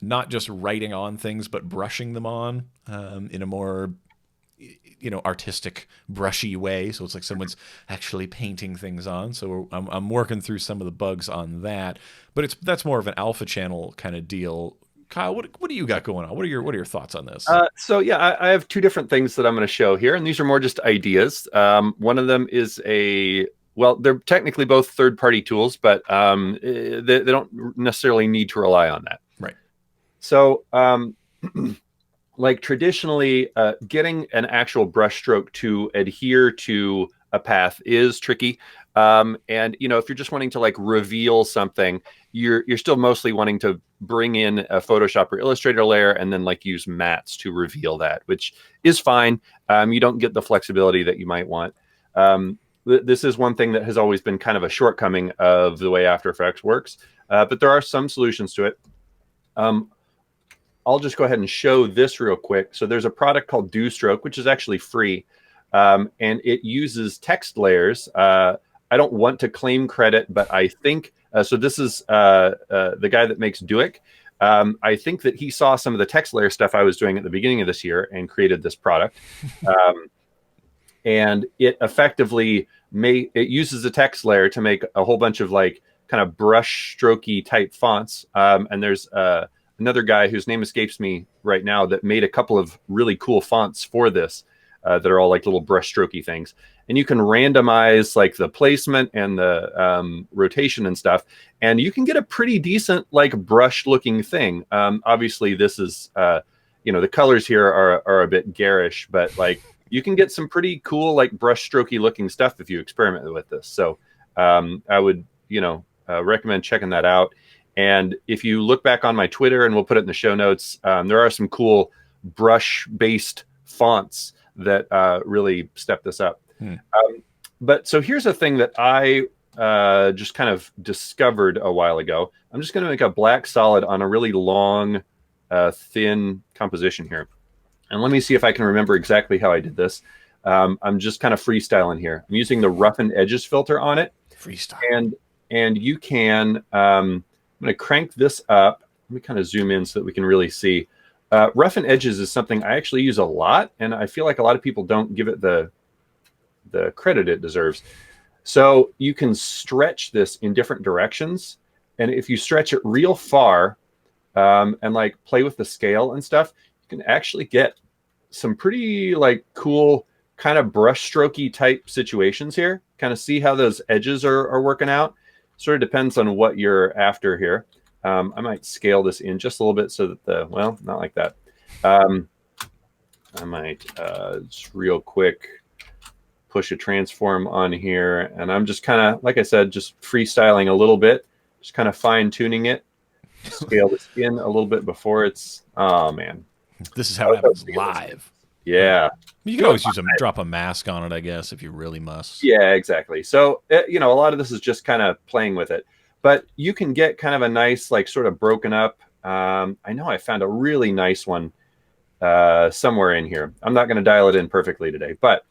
not just writing on things, but brushing them on in a more artistic, brushy way. So it's like someone's actually painting things on. So I'm working through some of the bugs on that, but that's more of an alpha channel kind of deal. Kyle, what do you got going on? What are your thoughts on this?
So yeah, I have two different things that I'm going to show here, and these are more just ideas. One of them is they're technically both third-party tools, but they don't necessarily need to rely on that.
Right.
So like traditionally, getting an actual brushstroke to adhere to a path is tricky. And if you're just wanting to like reveal something, you're still mostly wanting to bring in a Photoshop or Illustrator layer and then like use mats to reveal that, which is fine. You don't get the flexibility that you might want. This is one thing that has always been kind of a shortcoming of the way After Effects works, but there are some solutions to it. I'll just go ahead and show this real quick. So there's a product called DoStroke, which is actually free, and it uses text layers. I don't want to claim credit, but I think so. This is the guy that makes Duik. I think that he saw some of the text layer stuff I was doing at the beginning of this year and created this product. And it effectively it uses a text layer to make a whole bunch of like kind of brush strokey type fonts. And there's another guy whose name escapes me right now that made a couple of really cool fonts for this that are all like little brush strokey things. And you can randomize like the placement and the rotation and stuff. And you can get a pretty decent like brush looking thing. Obviously this is, the colors here are a bit garish, but like you can get some pretty cool like brush strokey looking stuff if you experiment with this. So I would, recommend checking that out. And if you look back on my Twitter, and we'll put it in the show notes, there are some cool brush-based fonts that really step this up. But so here's a thing that I just kind of discovered a while ago. I'm just going to make a black solid on a really long, thin composition here. And let me see if I can remember exactly how I did this. I'm just kind of freestyling here. I'm using the roughen edges filter on it.
Freestyle.
And you can... I'm going to crank this up. Let me kind of zoom in so that we can really see. Roughen edges is something I actually use a lot, and I feel like a lot of people don't give it the credit it deserves. So you can stretch this in different directions, and if you stretch it real far and like play with the scale and stuff, you can actually get some pretty like cool kind of brush strokey type situations here. Kind of see how those edges are working out. Sort of depends on what you're after here. I might scale this in just a little bit so that not like that. I might just real quick push a transform on here. And I'm just kind of, like I said, just freestyling a little bit, just kind of fine tuning it. Scale this in a little bit before it's, oh man.
This is how it happens live.
Yeah.
You can always drop a mask on it, I guess, if you really must.
Yeah, exactly. So, a lot of this is just kind of playing with it. But you can get kind of a nice, like, sort of broken up. I know I found a really nice one somewhere in here. I'm not going to dial it in perfectly today. But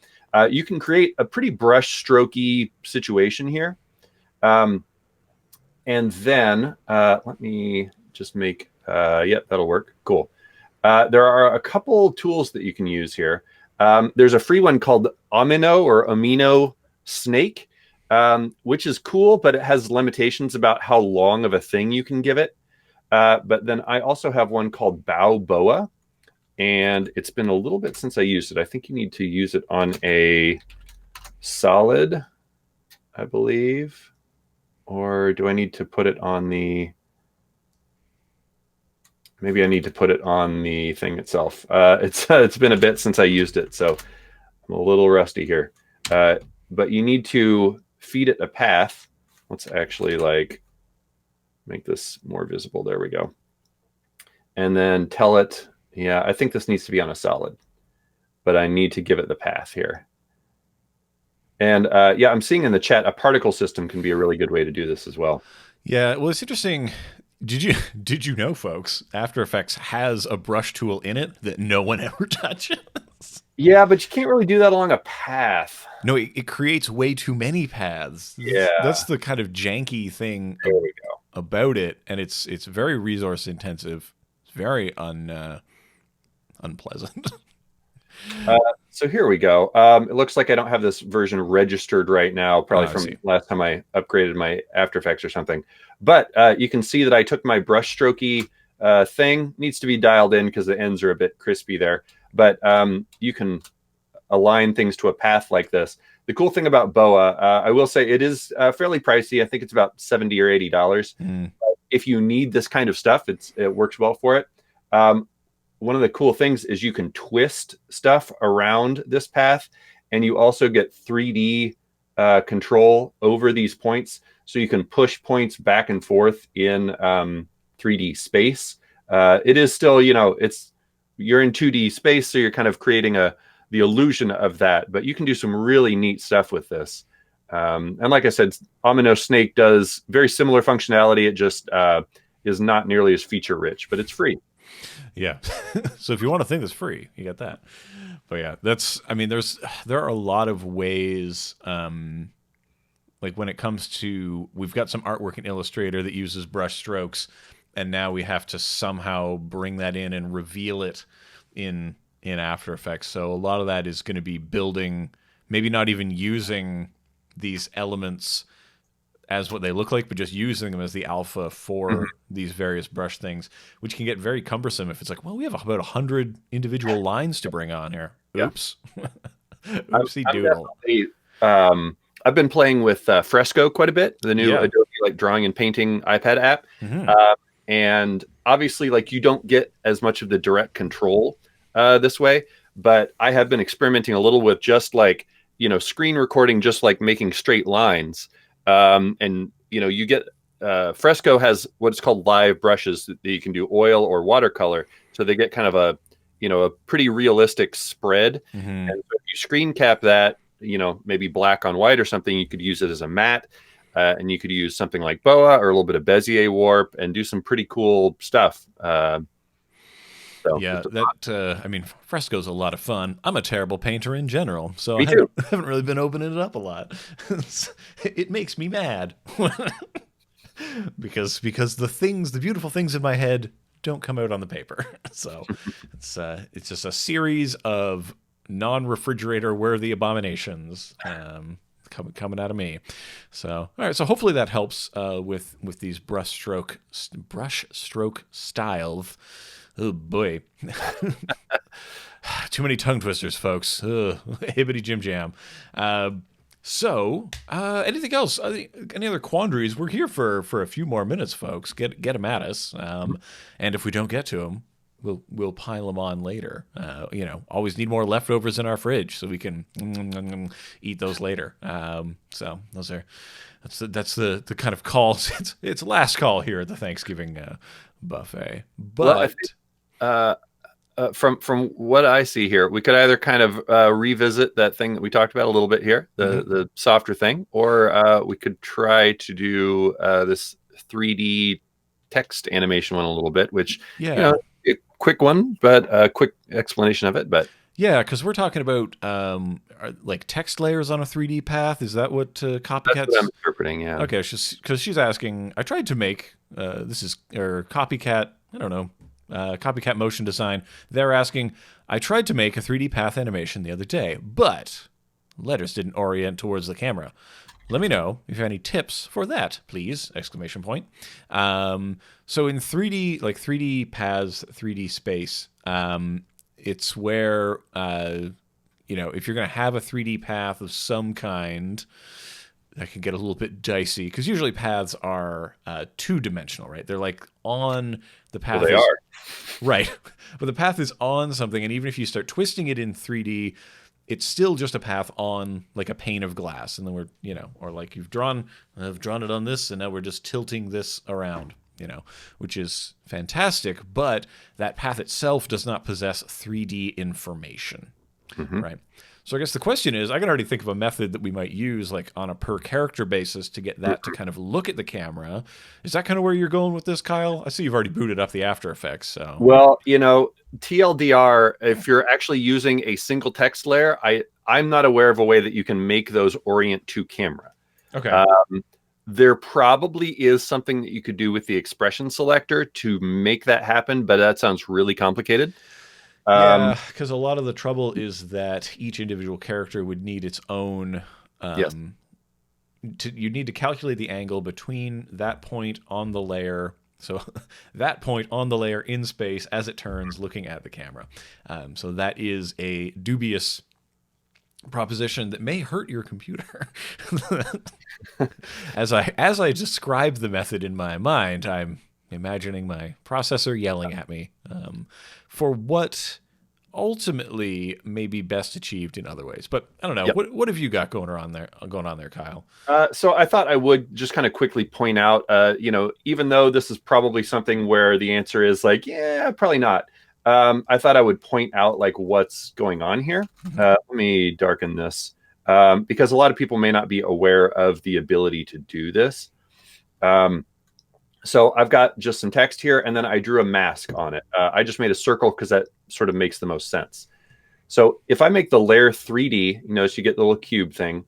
you can create a pretty brush strokey situation here. And then let me just make, that'll work. Cool. There are a couple tools that you can use here. There's a free one called Amino Snake, which is cool, but it has limitations about how long of a thing you can give it. But then I also have one called Boa, and it's been a little bit since I used it. I think you need to use it on a solid, I believe. Or do I need to put it on the... Maybe I need to put it on the thing itself. It's been a bit since I used it, so I'm a little rusty here. But you need to feed it a path. Let's actually like make this more visible. There we go. And then tell it, yeah, I think this needs to be on a solid, but I need to give it the path here. And I'm seeing in the chat, a particle system can be a really good way to do this as well.
Yeah, well, it's interesting. Did you know, folks, After Effects has a brush tool in it that no one ever touches?
Yeah, but you can't really do that along a path.
No, it creates way too many paths.
Yeah.
That's the kind of janky thing
there we go.
about it, and it's very resource intensive. very unpleasant.
So here we go. It looks like I don't have this version registered right now, probably from last time I upgraded my After Effects or something. But you can see that I took my brush strokey thing. Needs to be dialed in because the ends are a bit crispy there. But you can align things to a path like this. The cool thing about Boa, I will say it is fairly pricey. I think it's about $70 or $80. If you need this kind of stuff, it works well for it. One of the cool things is you can twist stuff around this path, and you also get 3D control over these points. So you can push points back and forth in 3D space. It is still, you're in 2D space, so you're kind of creating the illusion of that, but you can do some really neat stuff with this. And like I said, Omino Snake does very similar functionality. It just is not nearly as feature rich, but it's free.
Yeah. So if you want a thing that's free, you get that. But yeah, there are a lot of ways, like when it comes to, we've got some artwork in Illustrator that uses brush strokes, and now we have to somehow bring that in and reveal it in After Effects. So a lot of that is going to be building, maybe not even using these elements as what they look like, but just using them as the alpha for these various brush things, which can get very cumbersome if it's like, well, we have about 100 individual lines to bring on here. Oops. Oopsie doodle.
I've been playing with Fresco quite a bit, the new Adobe drawing and painting iPad app. And obviously you don't get as much of the direct control this way, but I have been experimenting a little with just screen recording, just making straight lines. And you get Fresco has what's called live brushes that you can do oil or watercolor, so they get kind of a pretty realistic spread. And so if you screen cap that, maybe black on white or something, you could use it as a matte, and you could use something like Boa or a little bit of Bezier warp and do some pretty cool stuff.
Fresco's a lot of fun. I'm a terrible painter in general, so
I
haven't really been opening it up a lot. It makes me mad because the beautiful things in my head don't come out on the paper. So it's just a series of non-refrigerator worthy abominations coming out of me. So all right, so hopefully that helps with these brush stroke styles. Oh boy. Too many tongue twisters, folks. Hibbity Jim Jam. Anything else? Any other quandaries? We're here for a few more minutes, folks. Get them at us. And if we don't get to them, we'll pile them on later. Always need more leftovers in our fridge so we can eat those later. So that's the kind of calls. It's last call here at the Thanksgiving buffet. But
from what I see here, we could either kind of revisit that thing that we talked about a little bit here, the softer thing, or we could try to do this 3D text animation one a little bit, which a quick one, but a quick explanation of it. But
yeah, because we're talking about text layers on a 3D path. Is that what Copycat's?
That's what I'm interpreting. Yeah.
Okay, because she's asking. I tried to make Copycat. I don't know. Copycat Motion Design. They're asking. I tried to make a 3D path animation the other day, but letters didn't orient towards the camera. Let me know if you have any tips for that, please! Exclamation point. So in 3D, 3D paths, 3D space, it's where if you're going to have a 3D path of some kind, that can get a little bit dicey because usually paths are two-dimensional, right? They're on the path.
Well, they are.
Right. But the path is on something, and even if you start twisting it in 3D, it's still just a path on a pane of glass. And then we're, or I've drawn it on this, and now we're just tilting this around, which is fantastic. But that path itself does not possess 3D information, right? So I guess the question is, I can already think of a method that we might use on a per character basis to get that to kind of look at the camera. Is that kind of where you're going with this, Kyle? I see you've already booted up the After Effects. So
well, TLDR, if you're actually using a single text layer, I'm not aware of a way that you can make those orient to camera.
Okay.
There probably is something that you could do with the expression selector to make that happen, but that sounds really complicated.
Yeah, because a lot of the trouble is that each individual character would need its own.
Yes.
You need to calculate the angle between that point on the layer. So that point on the layer in space as it turns, looking at the camera. So that is a dubious proposition that may hurt your computer. As I describe the method in my mind, I'm imagining my processor yelling at me for what ultimately may be best achieved in other ways. But I don't know.
Yep.
What have you got going on there? Going on there, Kyle?
So I thought I would just kind of quickly point out, even though this is probably something where the answer is like, yeah, probably not. I thought I would point out like what's going on here. Let me darken this because a lot of people may not be aware of the ability to do this. So I've got just some text here, and then I drew a mask on it. I just made a circle because that sort of makes the most sense. So if I make the layer 3D, you notice you get the little cube thing.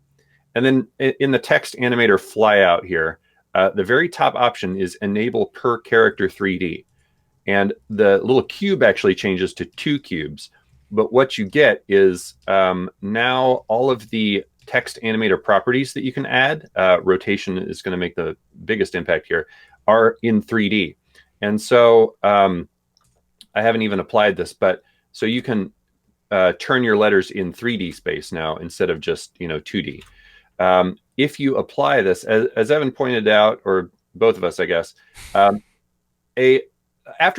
And then in the text animator flyout here, the very top option is enable per character 3D. And the little cube actually changes to 2 cubes. But what you get is now all of the text animator properties that you can add, rotation is going to make the biggest impact here, are in 3D. And so I haven't even applied this, but so you can turn your letters in 3D space now instead of just 2D. If you apply this, as Evan pointed out, or both of us, I guess, After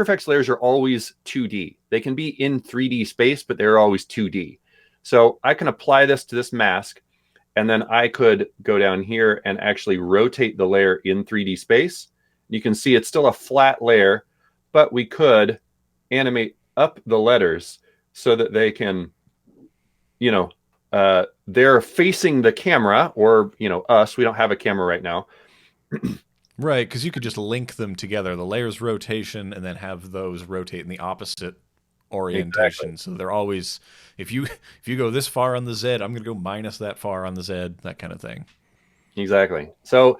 Effects layers are always 2D. They can be in 3D space, but they're always 2D. So I can apply this to this mask, and then I could go down here and actually rotate the layer in 3D space. You can see it's still a flat layer, but we could animate up the letters so that they can, they're facing the camera, or, us. We don't have a camera right now.
Right, because you could just link them together, the layers rotation, and then have those rotate in the opposite orientation. Exactly. So they're always, if you go this far on the Z, I'm going to go minus that far on the Z, that kind of thing.
Exactly. So,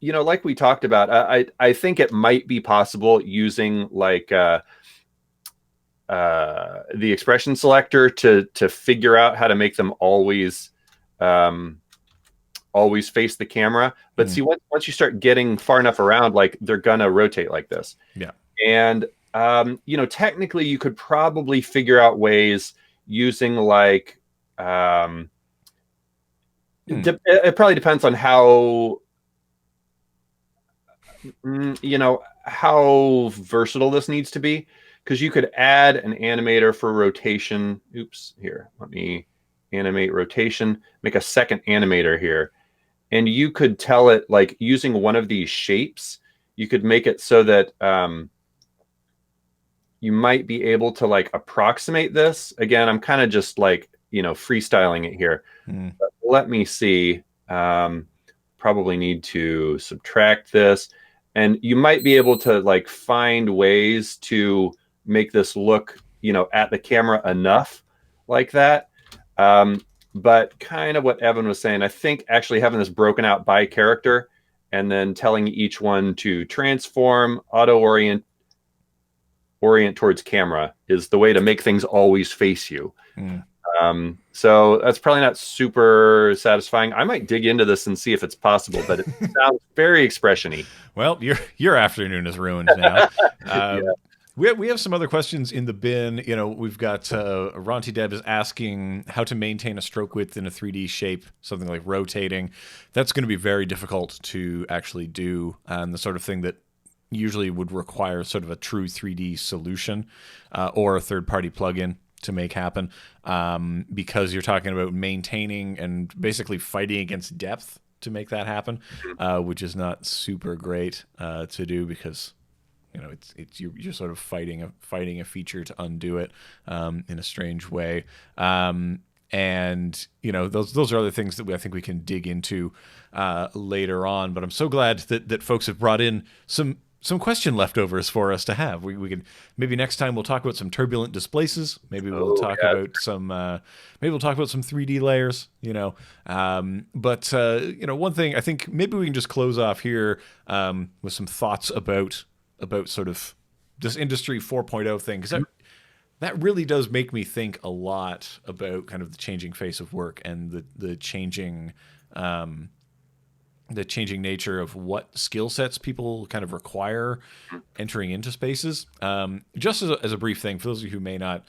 like we talked about, I think it might be possible using like the expression selector to figure out how to make them always face the camera. But see, once you start getting far enough around, like they're gonna rotate like this.
Yeah.
And technically you could probably figure out ways using like it probably depends on how how versatile this needs to be, because you could add an animator for rotation. Oops, here, let me animate rotation, make a second animator here. And you could tell it, like, using one of these shapes, you could make it so that you might be able to like approximate this. Again, I'm kind of just like, freestyling it here. But let me see. Probably need to subtract this. And you might be able to like find ways to make this look, at the camera enough like that. But kind of what Evan was saying, I think actually having this broken out by character and then telling each one to transform, auto-orient towards camera is the way to make things always face you. So that's probably not super satisfying. I might dig into this and see if it's possible, but it sounds very expression-y.
Well, your afternoon is ruined now. Yeah. We have some other questions in the bin. We've got Ronti Deb is asking how to maintain a stroke width in a 3D shape, something like rotating. That's going to be very difficult to actually do, and the sort of thing that usually would require sort of a true 3D solution or a third-party plugin to make happen, because you're talking about maintaining and basically fighting against depth to make that happen, which is not super great to do, because you're sort of fighting a feature to undo it in a strange way. And those are other things that I think we can dig into later on. But I'm so glad that folks have brought in some some question leftovers for us to have. We can maybe next time we'll talk about some turbulent displaces. Maybe we'll talk about some 3D layers. But one thing I think maybe we can just close off here with some thoughts about sort of this industry 4.0 thing, because that really does make me think a lot about kind of the changing face of work and the changing nature of what skill sets people kind of require entering into spaces. Just as a brief thing, for those of you who may not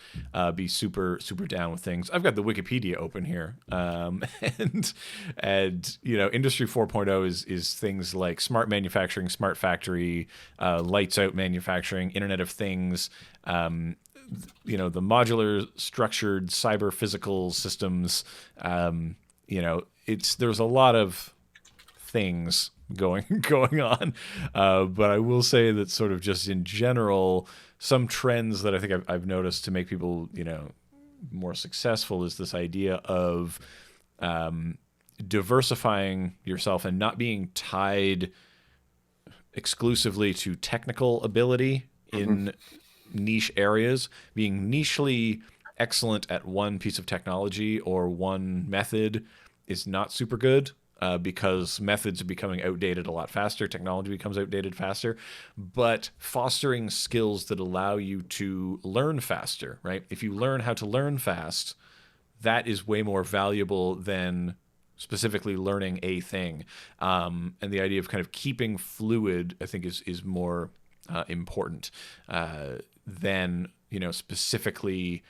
be super down with things, I've got the Wikipedia open here, and Industry 4.0 is things like smart manufacturing, smart factory, lights out manufacturing, Internet of Things. The modular structured cyber physical systems. There's a lot of things going on, but I will say that sort of just in general, some trends that I think I've noticed to make people more successful is this idea of diversifying yourself and not being tied exclusively to technical ability in niche areas. Being nichely excellent at one piece of technology or one method is not super good, because methods are becoming outdated a lot faster. Technology becomes outdated faster. But fostering skills that allow you to learn faster, right? If you learn how to learn fast, that is way more valuable than specifically learning a thing. And the idea of kind of keeping fluid, I think, is more important than specifically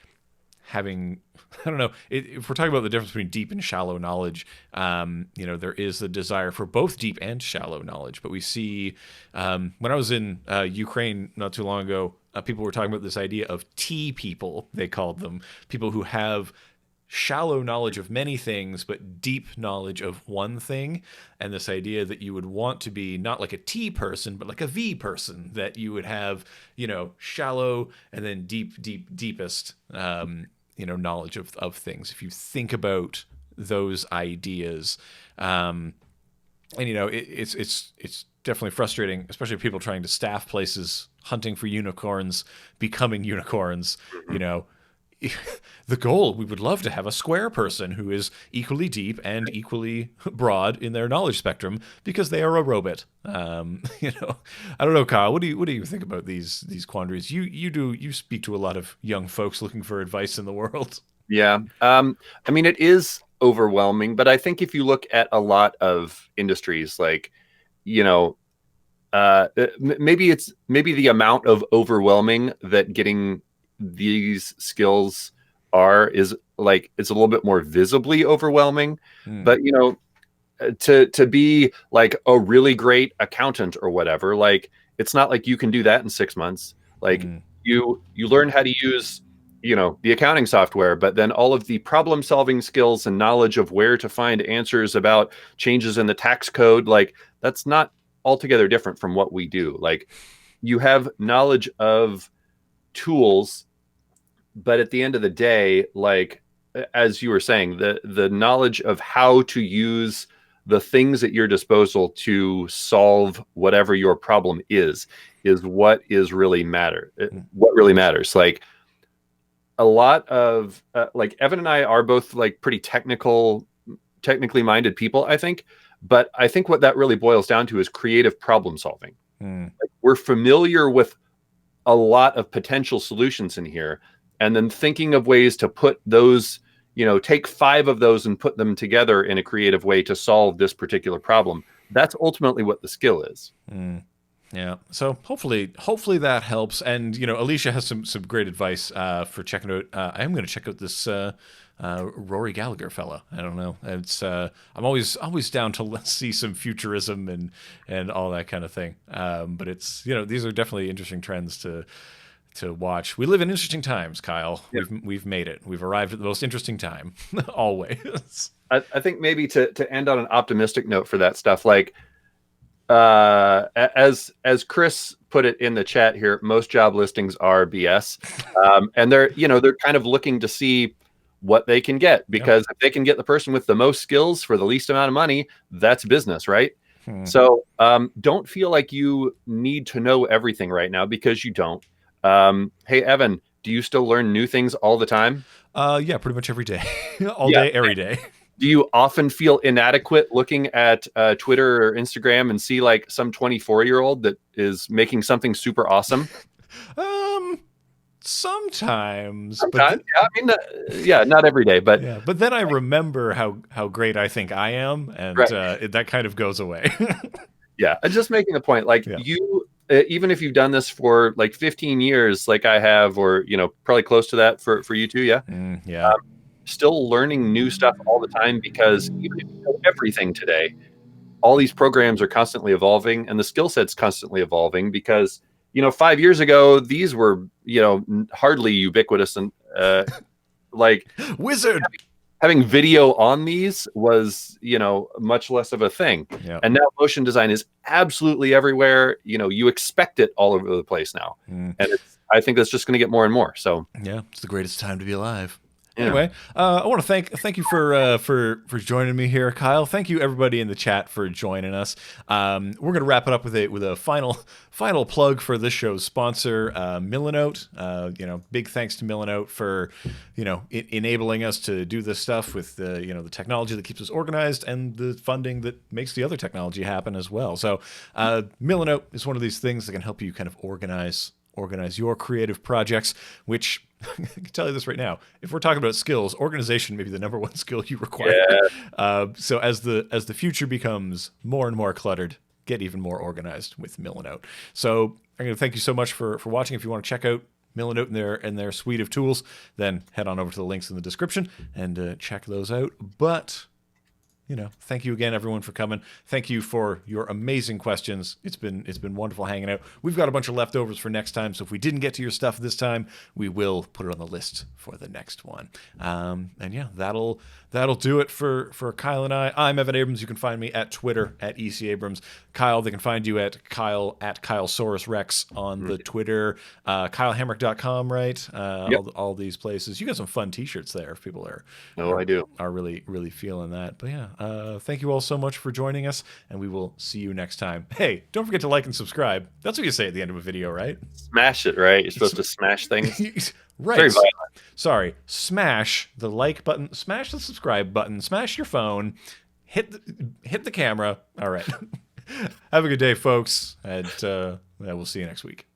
having, I don't know, if we're talking about the difference between deep and shallow knowledge, there is the desire for both deep and shallow knowledge. But we see, when I was in Ukraine not too long ago, people were talking about this idea of T people, they called them, people who have shallow knowledge of many things, but deep knowledge of one thing. And this idea that you would want to be not like a T person, but like a V person, that you would have, shallow and then deepest, knowledge of things. If you think about those ideas, it's definitely frustrating, especially people trying to staff places, hunting for unicorns, becoming unicorns, the goal, we would love to have a square person who is equally deep and equally broad in their knowledge spectrum because they are a robot. I don't know, Kyle, what do you think about these quandaries? You speak to a lot of young folks looking for advice in the world.
Yeah. It is overwhelming, but I think if you look at a lot of industries, like, maybe the amount of overwhelming that getting these skills is like, it's a little bit more visibly overwhelming. But to be like a really great accountant or whatever, like, it's not like you can do that in 6 months. Like, you learn how to use the accounting software, but then all of the problem solving skills and knowledge of where to find answers about changes in the tax code, like, that's not altogether different from what we do. Like, you have knowledge of tools, but at the end of the day, like, as you were saying, the knowledge of how to use the things at your disposal to solve whatever your problem is what really matters. Like, a lot of like, Evan and I are both like pretty technically minded people, I think, but I think what that really boils down to is creative problem solving. Like, we're familiar with a lot of potential solutions in here, and then thinking of ways to put those, take 5 of those and put them together in a creative way to solve this particular problem. That's ultimately what the skill is.
Yeah. So hopefully that helps. And, Alicia has some great advice for checking out. I am going to check out this Rory Gallagher fella. I don't know. It's I'm always down to see some futurism and all that kind of thing. But it's, these are definitely interesting trends to watch. We live in interesting times, Kyle. Yep. We've made it. We've arrived at the most interesting time, always.
I think maybe to end on an optimistic note for that stuff, like, as Chris put it in the chat here, most job listings are BS, and they're kind of looking to see what they can get, because if they can get the person with the most skills for the least amount of money, that's business, right? So don't feel like you need to know everything right now, because you don't. Hey, Evan, do you still learn new things all the time?
Yeah, pretty much every day, all day, every day.
Do you often feel inadequate looking at Twitter or Instagram and see like some 24-year-old that is making something super awesome?
Sometimes,
Sometimes, yeah. I mean, yeah, not every day, but
yeah. But then I remember how great I think I am, and
right.
that kind of goes away.
Yeah, I'm just making the point. Like
Yeah.
you, even if you've done this for like 15 years, like I have, or probably close to that for you too. Yeah,
Yeah.
still learning new stuff all the time, because even if you know everything today, all these programs are constantly evolving and the skill set's constantly evolving, because 5 years ago these were hardly ubiquitous, and like
Wizard.
having video on these was much less of a thing.
Yeah.
And now motion design is absolutely everywhere. You expect it all over the place now. And I think that's just going to get more and more. So
yeah, it's the greatest time to be alive.
yeah.
Anyway, I want to thank you for joining me here, Kyle. Thank you everybody in the chat for joining us. We're gonna wrap it up with a final plug for this show's sponsor, Milanote. Big thanks to Milanote for enabling us to do this stuff with the technology that keeps us organized and the funding that makes the other technology happen as well. So Milanote is one of these things that can help you kind of organize your creative projects, which I can tell you this right now. If we're talking about skills, organization may be the number one skill you require.
Yeah.
So as the future becomes more and more cluttered, get even more organized with Milanote. So I'm going to thank you so much for watching. If you want to check out Milanote and their suite of tools, then head on over to the links in the description and check those out. But thank you again, everyone, for coming. Thank you for your amazing questions. It's been wonderful hanging out. We've got a bunch of leftovers for next time, so if we didn't get to your stuff this time, we will put it on the list for the next one. And yeah, that'll do it for Kyle and I. I'm Evan Abrams. You can find me at Twitter at ECAbrams. Kyle, they can find you at KyleSaurusRex on the Twitter. KyleHamrick.com, right?
Yep.
All these places. You got some fun T-shirts there if people
I do.
are really, really feeling that. But yeah, thank you all so much for joining us, and we will see you next time. Hey, don't forget to like and subscribe. That's what you say at the end of a video, right?
Smash it, right? You're supposed to smash things.
Right.
Very violent.
Sorry. Smash the like button. Smash the subscribe button. Smash your phone. Hit the camera. All right. Have a good day, folks. And we'll see you next week.